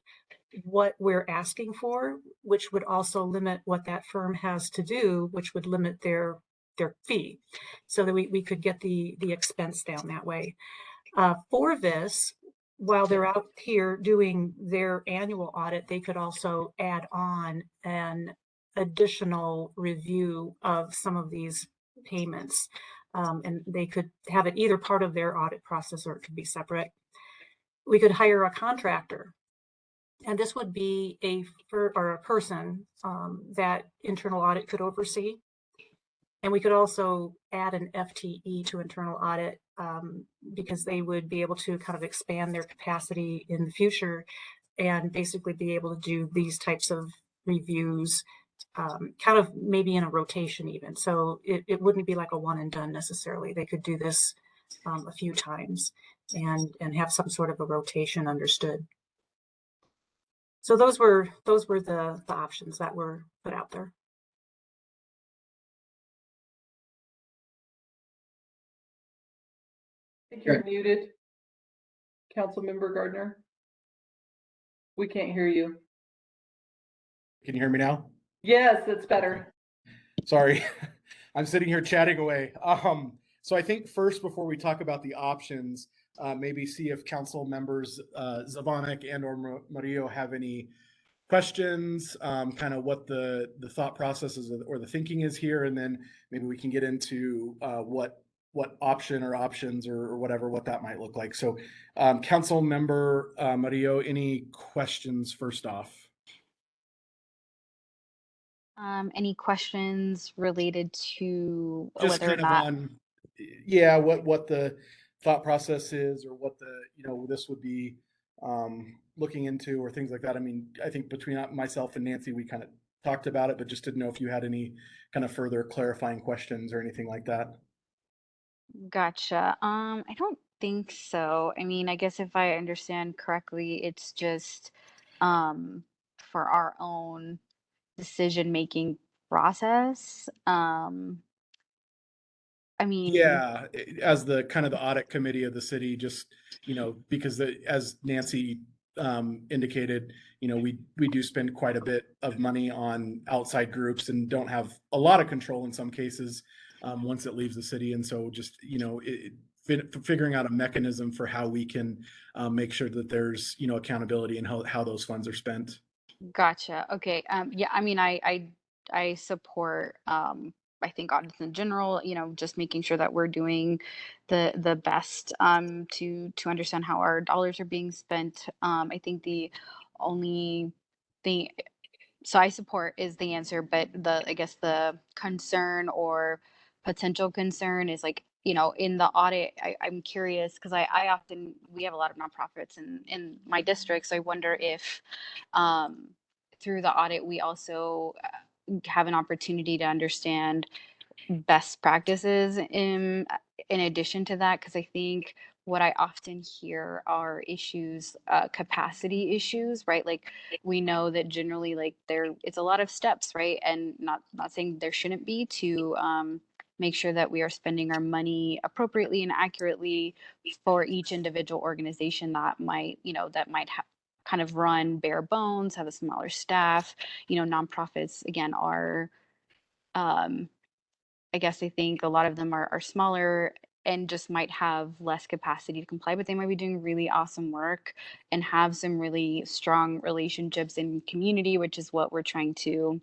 what we're asking for, which would also limit what that firm has to do, which would limit their fee, so that we could get the expense down that way. For this, while they're out here doing their annual audit, they could also add on an additional review of some of these payments. And they could have it either part of their audit process or it could be separate. We could hire a contractor, and this would be a person that internal audit could oversee. And we could also add an FTE to internal audit because they would be able to kind of expand their capacity in the future and basically be able to do these types of reviews kind of maybe in a rotation even. So it wouldn't be like a one and done necessarily. They could do this a few times and have some sort of a rotation understood. So those were the options that were put out there. I think you're muted, Councilmember Gardner. We can't hear you. Can you hear me now? Yes, it's better. Sorry, I'm sitting here chatting away. So I think first, before we talk about the options, maybe see if council members Zavanek and or Mario have any questions, kind of what the thought process is or the thinking is here, and then maybe we can get into what option or options or whatever, what that might look like. So council member Mario, any questions first off? Any questions related to Just whether or kind of not on, yeah, what the thought process is, or what the, you know, this would be looking into, or things like that. I mean, I think between myself and Nancy, we kind of talked about it, but just didn't know if you had any kind of further clarifying questions or anything like that. Gotcha. I don't think so. I mean, I guess if I understand correctly, it's just um for our own decision-making process. I mean, Yeah, as the kind of the audit committee of the city, just, you know, because as Nancy indicated, you know, we do spend quite a bit of money on outside groups and don't have a lot of control in some cases once it leaves the city. And so just, you know, figuring out a mechanism for how we can make sure that there's, you know, accountability and how those funds are spent. gotcha. Okay. Yeah, I mean, I support I think audits in general, you know, just making sure that we're doing the best to understand how our dollars are being spent. I think the only thing, so I support is the answer, but I guess the concern or potential concern is like, you know, in the audit, I'm curious because I often, we have a lot of nonprofits in my district. So I wonder if um, through the audit, we also have an opportunity to understand best practices in addition to that, because I think what I often hear are issues, capacity issues, right? Like we know that generally like it's a lot of steps, right? And not saying there shouldn't be to make sure that we are spending our money appropriately and accurately for each individual organization that might, you know, kind of run bare bones, have a smaller staff. You know, nonprofits again are I guess I think a lot of them are smaller and just might have less capacity to comply, but they might be doing really awesome work and have some really strong relationships in community, which is what we're trying to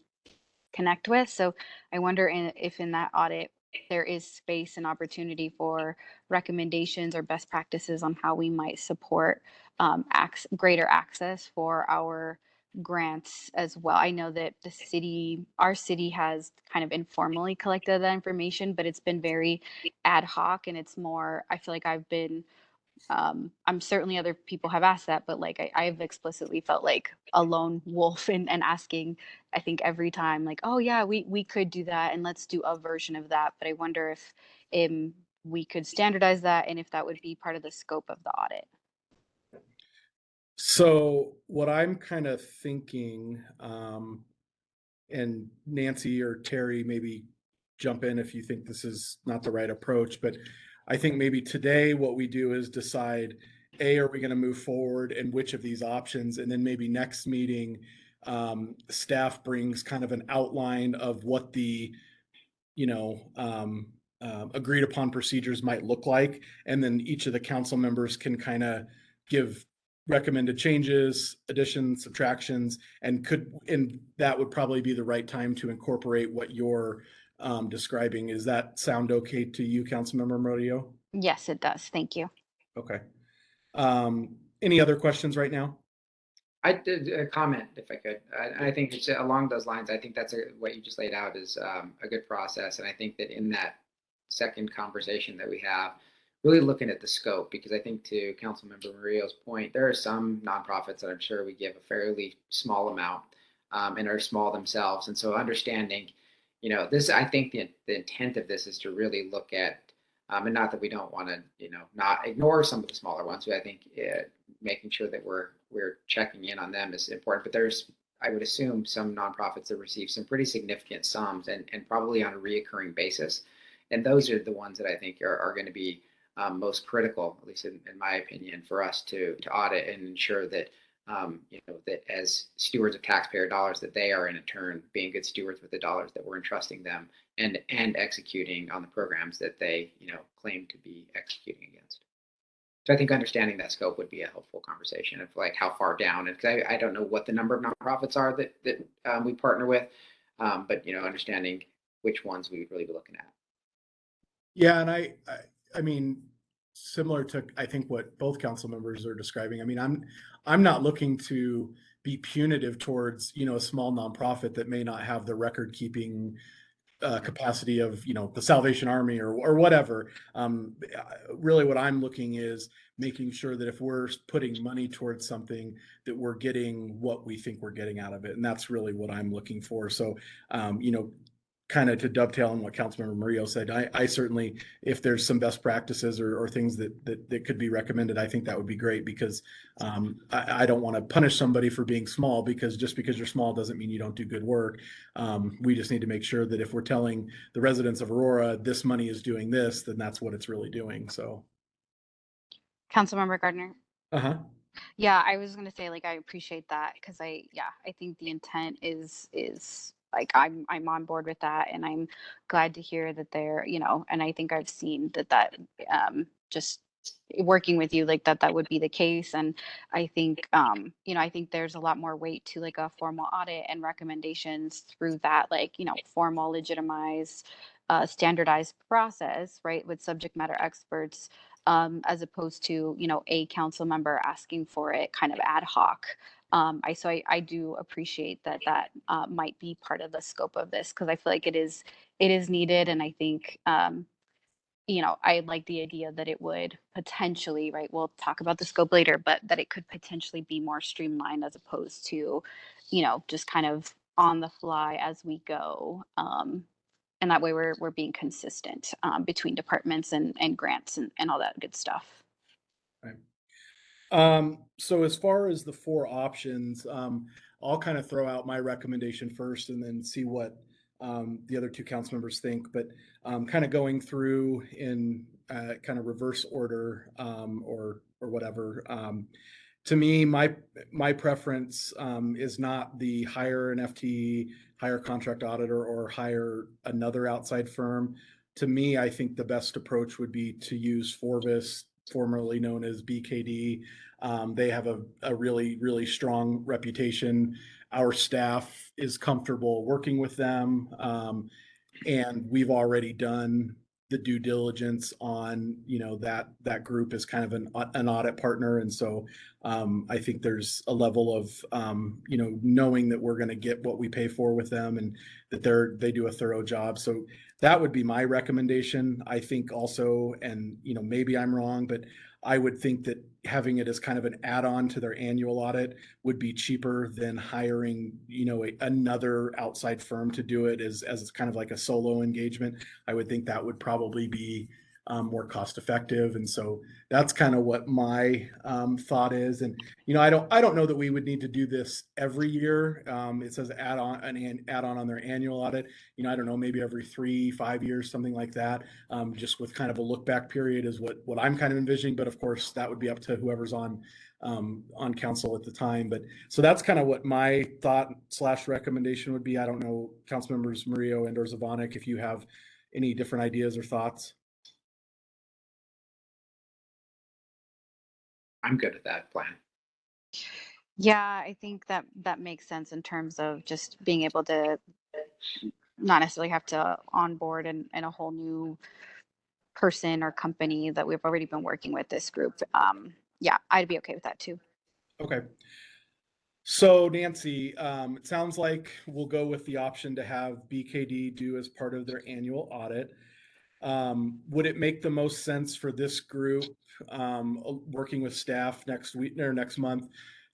connect with. So I wonder if in that audit there is space and opportunity for recommendations or best practices on how we might support greater access for our grants as well. I know that our city has kind of informally collected that information, but it's been very ad hoc, and it's more, I feel like I'm certainly other people have asked that, but like I've explicitly felt like a lone wolf and asking, I think every time like, oh yeah, we could do that and let's do a version of that. But I wonder if we could standardize that and if that would be part of the scope of the audit. So what I'm kind of thinking, and Nancy or Terry, maybe jump in if you think this is not the right approach, but I think maybe today what we do is decide, are we going to move forward and which of these options? And then maybe next meeting, staff brings kind of an outline of what the, agreed upon procedures might look like. And then each of the council members can kind of give recommended changes, additions, subtractions, and that would probably be the right time to incorporate what you're describing. Is that sound okay to you, Councilmember Murillo? Yes, it does. Thank you. Okay. Any other questions right now? I did a comment, if I could. I think it's along those lines. I think that's what you just laid out is a good process, and I think that in that second conversation that we have, really looking at the scope, because I think to Councilmember Murillo's point, there are some nonprofits that I'm sure we give a fairly small amount and are small themselves, and so understanding, this. I think the intent of this is to really look at. And not that we don't want to, not ignore some of the smaller ones. I think making sure that we're checking in on them is important. But there's, I would assume, some nonprofits that receive some pretty significant sums and probably on a reoccurring basis. And those are the ones that I think are going to be most critical, at least in my opinion, for us to audit and ensure that that as stewards of taxpayer dollars, that they are in turn being good stewards with the dollars that we're entrusting them and executing on the programs that they claim to be executing against. So I think understanding that scope would be a helpful conversation of like how far down, and because I don't know what the number of nonprofits are that we partner with, but understanding which ones we would really be looking at. Yeah, and I mean, similar to I think what both council members are describing. I mean, I'm not looking to be punitive towards a small nonprofit that may not have the record keeping capacity of the Salvation Army or whatever. Really, what I'm looking is making sure that if we're putting money towards something, that we're getting what we think we're getting out of it, and that's really what I'm looking for. So, kind of to dovetail on what Councilmember Murillo said, I certainly, if there's some best practices or things that could be recommended, I think that would be great, because I don't want to punish somebody for being small, because just because you're small doesn't mean you don't do good work. We just need to make sure that if we're telling the residents of Aurora this money is doing this, then that's what it's really doing. So, Councilmember Gardner. Yeah, I was going to say, like, I appreciate that, because I think the intent is like I'm on board with that, and I'm glad to hear that they're, and I think I've seen that just working with you, like that would be the case. And I think I think there's a lot more weight to like a formal audit and recommendations through that, like, formal, legitimized, standardized process, right, with subject matter experts, as opposed to a council member asking for it kind of ad hoc. I do appreciate that might be part of the scope of this, because I feel like it is needed, and I think I like the idea that it would potentially, right, we'll talk about the scope later, but that it could potentially be more streamlined as opposed to just kind of on the fly as we go, and that way we're being consistent between departments and grants and all that good stuff. So as far as the four options, I'll kind of throw out my recommendation first and then see what the other two council members think. But kind of going through in kind of reverse order or whatever. To me, my preference is not the hire an FTE, hire contract auditor, or hire another outside firm. to me, I think the best approach would be to use Forvis, formerly known as BKD. They have a really, really strong reputation. Our staff is comfortable working with them. And we've already done the due diligence on, that group is kind of an audit partner. And so I think there's a level of, knowing that we're going to get what we pay for with them and that they do a thorough job. So that would be my recommendation. I think also, and, maybe I'm wrong, but I would think that having it as kind of an add-on to their annual audit would be cheaper than hiring, another outside firm to do it as kind of like a solo engagement. I would think that would probably be more cost effective. And so that's kind of what my thought is. And, I don't know that we would need to do this every year. It says add on on their annual audit. I don't know, maybe every 3-5 years, something like that. Just with kind of a look back period is what I'm kind of envisioning. But of course, that would be up to whoever's on council at the time. But so that's kind of what my thought / recommendation would be. I don't know, council members Murillo and or Zvonek, if you have any different ideas or thoughts. I'm good with that plan. Yeah, I think that makes sense in terms of just being able to not necessarily have to onboard and a whole new person or company that we've already been working with this group. Yeah, I'd be okay with that too. Okay. So Nancy, it sounds like we'll go with the option to have BKD do as part of their annual audit. Would it make the most sense for this group, working with staff next week or next month,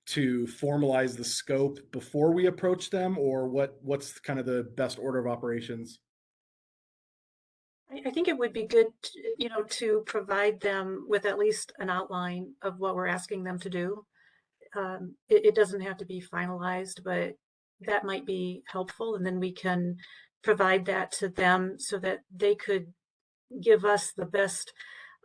to formalize the scope before we approach them, or what's kind of the best order of operations? I think it would be good, to provide them with at least an outline of what we're asking them to do. It doesn't have to be finalized, but that might be helpful. And then we can provide that to them so that they could give us the best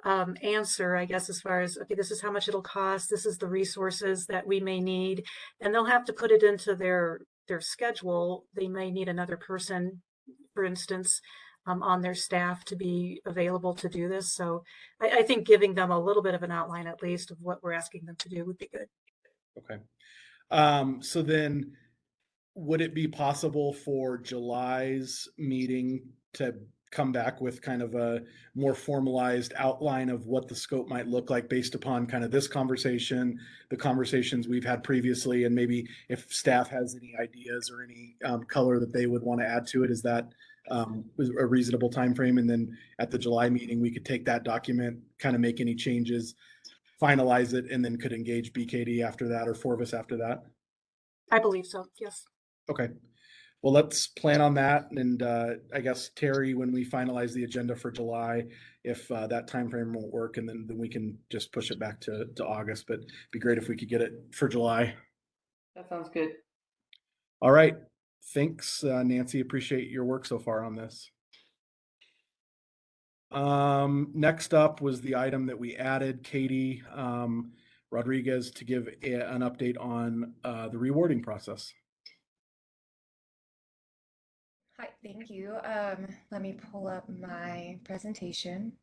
answer, I guess, as far as, okay, this is how much it'll cost. This is the resources that we may need. And they'll have to put it into their schedule. They may need another person, for instance, on their staff to be available to do this. So I think giving them a little bit of an outline, at least, of what we're asking them to do would be good. Okay. So then would it be possible for July's meeting to come back with kind of a more formalized outline of what the scope might look like based upon kind of this conversation, the conversations we've had previously, and maybe if staff has any ideas or any color that they would want to add to it? Is that a reasonable time frame? And then at the July meeting, we could take that document, kind of make any changes, finalize it, and then could engage BKD after that or Forvis after that? I believe so, yes. Okay. Well, let's plan on that. And I guess, Terry, when we finalize the agenda for July, if that time frame won't work, and then we can just push it back to August. But it'd be great if we could get it for July. That sounds good. All right. Thanks, Nancy. Appreciate your work so far on this. Next up was the item that we added, Katie Rodriguez, to give an update on the rewarding process. Hi, thank you. Let me pull up my presentation.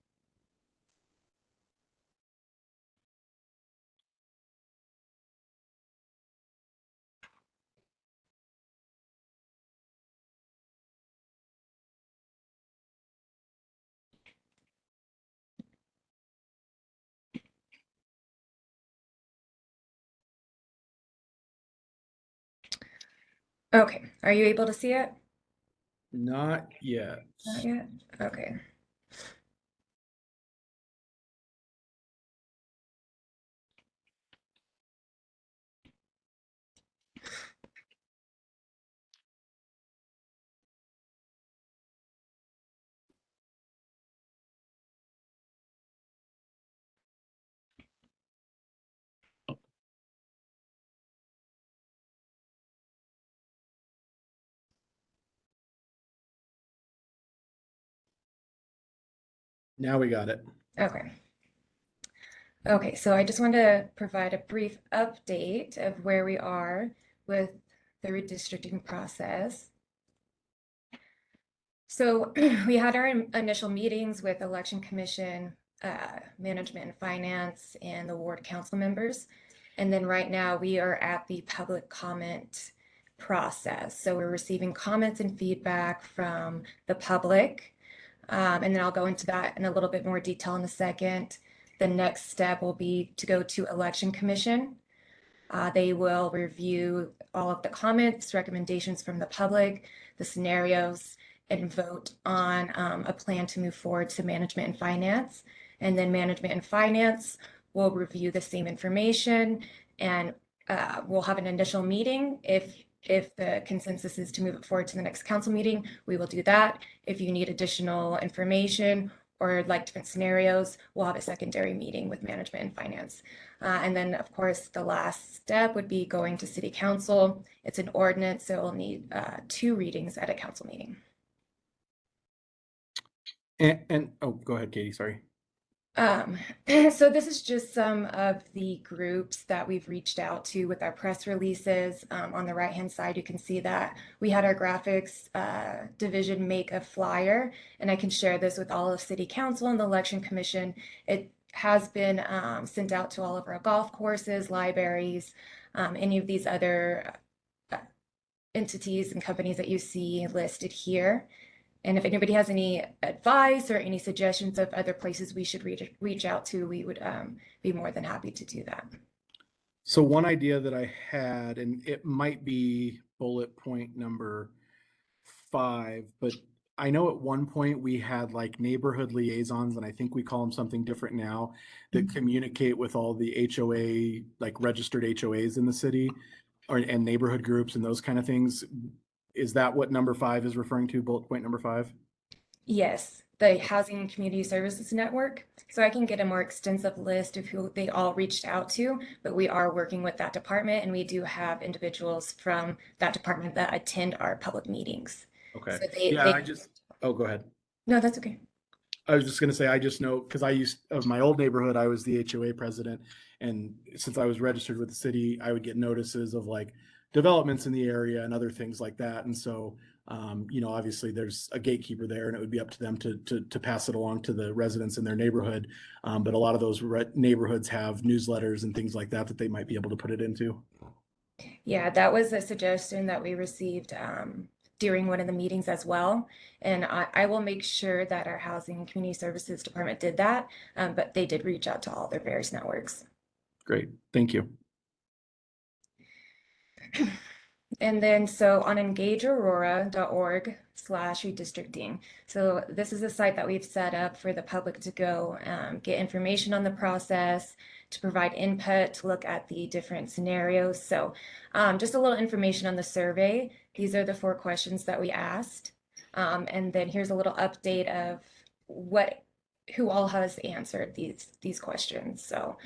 Okay, are you able to see it? Not yet. Not yet? Okay. Now we got it. Okay. Okay, so I just want to provide a brief update of where we are with the redistricting process. So we had our initial meetings with Election Commission, Management and Finance, and the Ward Council members. And then right now we are at the public comment process. So we're receiving comments and feedback from the public. And then I'll go into that in a little bit more detail in a second. The next step will be to go to Election Commission. They will review all of the comments, recommendations from the public, the scenarios, and vote on a plan to move forward to Management and Finance. And then Management and Finance will review the same information, and we'll have an initial meeting. If the consensus is to move it forward to the next council meeting, we will do that. If you need additional information or like different scenarios, we'll have a secondary meeting with Management and Finance. And then, of course, the last step would be going to City Council. It's an ordinance, so it'll need 2 readings at a council meeting. And oh, go ahead, Katie, sorry. So this is just some of the groups that we've reached out to with our press releases. On the right-hand side, you can see that we had our graphics division make a flyer, and I can share this with all of City Council and the Election Commission. It has been sent out to all of our golf courses, libraries, any of these other entities and companies that you see listed here. And if anybody has any advice or any suggestions of other places we should reach out to, we would be more than happy to do that. So one idea that I had, and it might be bullet point number 5, but I know at one point we had like neighborhood liaisons, and I think we call them something different now, that communicate with all the HOA, like registered HOAs in the city, and neighborhood groups and those kind of things. Is that what number 5 is referring to, bullet point number 5? Yes, the Housing and Community Services Network. So I can get a more extensive list of who they all reached out to, but we are working with that department, and we do have individuals from that department that attend our public meetings. Okay. So oh, go ahead. No, that's okay. I was just going to say, I just know, because of my old neighborhood, I was the HOA president. And since I was registered with the city, I would get notices of like developments in the area and other things like that. And so, obviously there's a gatekeeper there, and it would be up to them to pass it along to the residents in their neighborhood. But a lot of those neighborhoods have newsletters and things like that they might be able to put it into. Yeah, that was a suggestion that we received during one of the meetings as well. And I will make sure that our Housing and Community Services Department did that, but they did reach out to all their various networks. Great, thank you. And then so on engageaurora.org/redistricting. So this is a site that we've set up for the public to go get information on the process, to provide input, to look at the different scenarios. So just a little information on the survey. These are the 4 questions that we asked. And then here's a little update of who all has answered these questions. So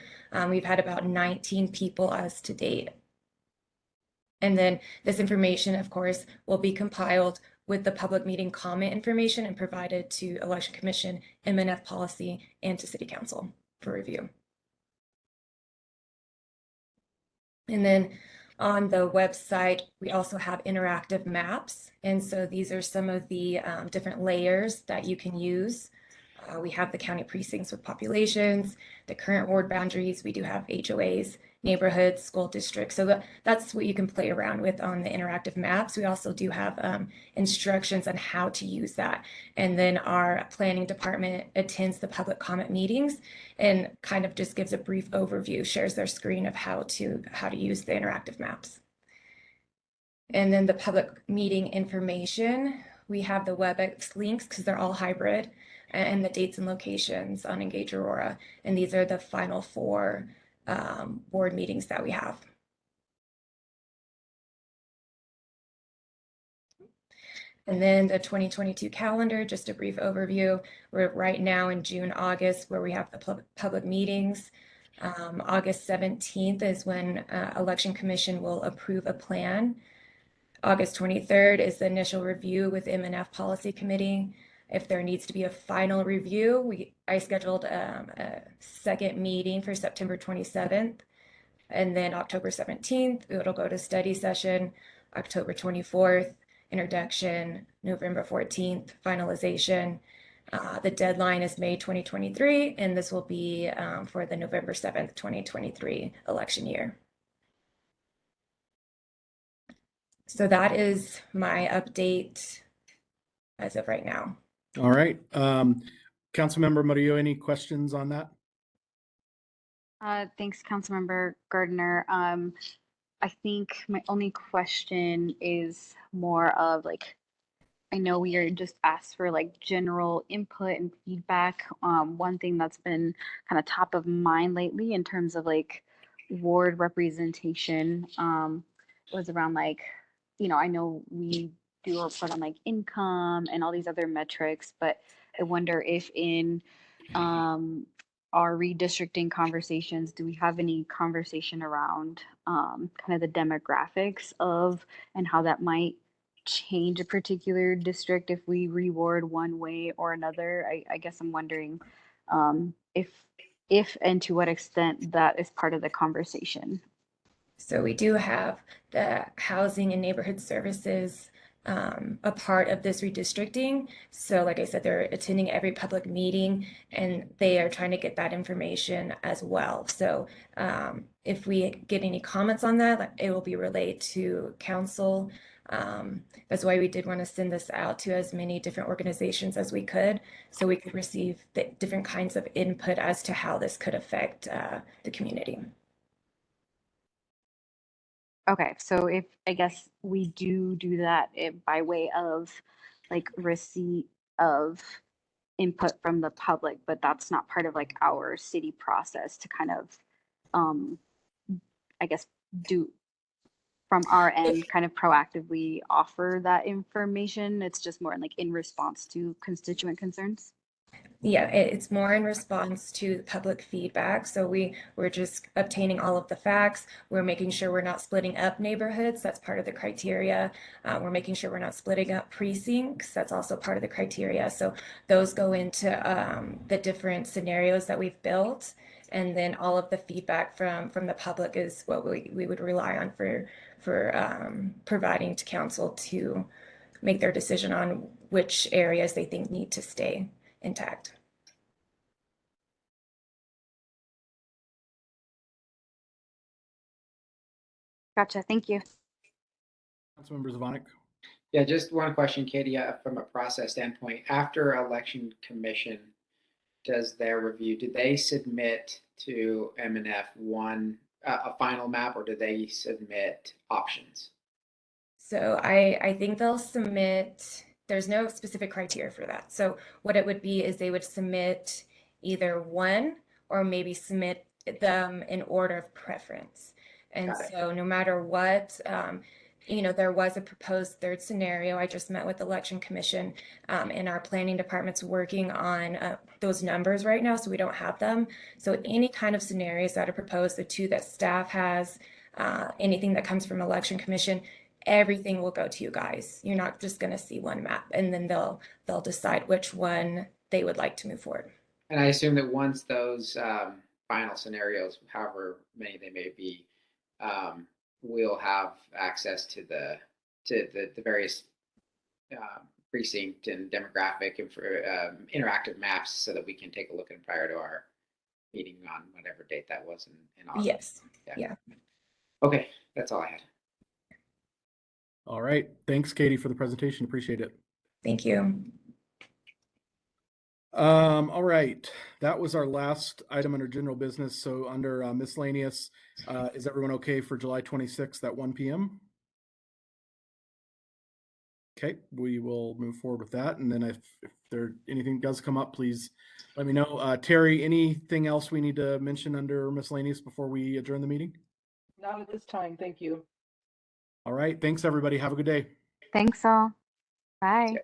we've had about 19 people as to date. And then this information, of course, will be compiled with the public meeting comment information and provided to Election Commission, MNF policy, and to City Council for review. And then on the website, we also have interactive maps. And so these are some of the different layers that you can use. We have the county precincts with populations, the current ward boundaries. We do have HOAs, neighborhoods, school districts. So that's what you can play around with on the interactive maps. We also do have instructions on how to use that. And then our planning department attends the public comment meetings and kind of just gives a brief overview, shares their screen of how to use the interactive maps. And then the public meeting information, we have the WebEx links because they're all hybrid, and the dates and locations on Engage Aurora. And these are the final 4 board meetings that we have. And then the 2022 calendar, just a brief overview. We're right now in June, August, where we have the public meetings. August 17th is when Election Commission will approve a plan. August 23rd is the initial review with MNF Policy Committee. If there needs to be a final review, I scheduled a second meeting for September 27th. And then October 17th, it'll go to study session. October 24th, introduction, November 14th, finalization. The deadline is May 2023, and this will be for the November 7th, 2023 election year. So that is my update as of right now. All right. Councilmember Murillo, any questions on that? Thanks, Councilmember Gardner. I think my only question is more of like, I know we are just asked for like general input and feedback. One thing that's been kind of top of mind lately in terms of like ward representation was around like, I know we do a report on like income and all these other metrics, but I wonder if in our redistricting conversations, do we have any conversation around kind of the demographics of and how that might change a particular district if we reward one way or another? I guess I'm wondering if and to what extent that is part of the conversation. So we do have the housing and neighborhood services a part of this redistricting. So like I said, they're attending every public meeting and they are trying to get that information as well. So if we get any comments on that, it will be relayed to council. That's why we did want to send this out to as many different organizations as we could, so we could receive the different kinds of input as to how this could affect the community. Okay, so if I guess we do that by way of like receipt of input from the public, but that's not part of like our city process to kind of, I guess, do from our end, kind of proactively offer that information. It's just more like in response to constituent concerns. Yeah, it's more in response to public feedback. So we're just obtaining all of the facts. We're making sure we're not splitting up neighborhoods. That's part of the criteria. We're making sure we're not splitting up precincts. That's also part of the criteria. So those go into the different scenarios that we've built. And then all of the feedback from the public is what we would rely on for providing to council to make their decision on which areas they think need to stay intact. Gotcha. Thank you. Councilmember Zvonek. Yeah, just one question, Katie, from a process standpoint. After election commission does their review, do they submit to M&F a final map, or do they submit options? So I think they'll submit, there's no specific criteria for that. So what it would be is they would submit either one or maybe submit them in order of preference. And so no matter what, there was a proposed third scenario. I just met with Election Commission and our planning department's working on those numbers right now, so we don't have them. So any kind of scenarios that are proposed, the two that staff has, anything that comes from Election Commission, everything will go to you guys. You're not just going to see one map, and then they'll decide which one they would like to move forward. And I assume that once those final scenarios, however many they may be, we'll have access to the various precinct and demographic and for interactive maps, so that we can take a look at prior to our meeting on whatever date that was in August. Yes. Yeah. Okay, that's all I had. All right. Thanks, Katie, for the presentation. Appreciate it. Thank you. All right. That was our last item under general business. So under miscellaneous, is everyone okay for July 26th at 1 p.m.? Okay, we will move forward with that. And then if there anything does come up, please let me know. Terry, anything else we need to mention under miscellaneous before we adjourn the meeting? Not at this time. Thank you. All right. Thanks, everybody. Have a good day. Thanks all. Bye.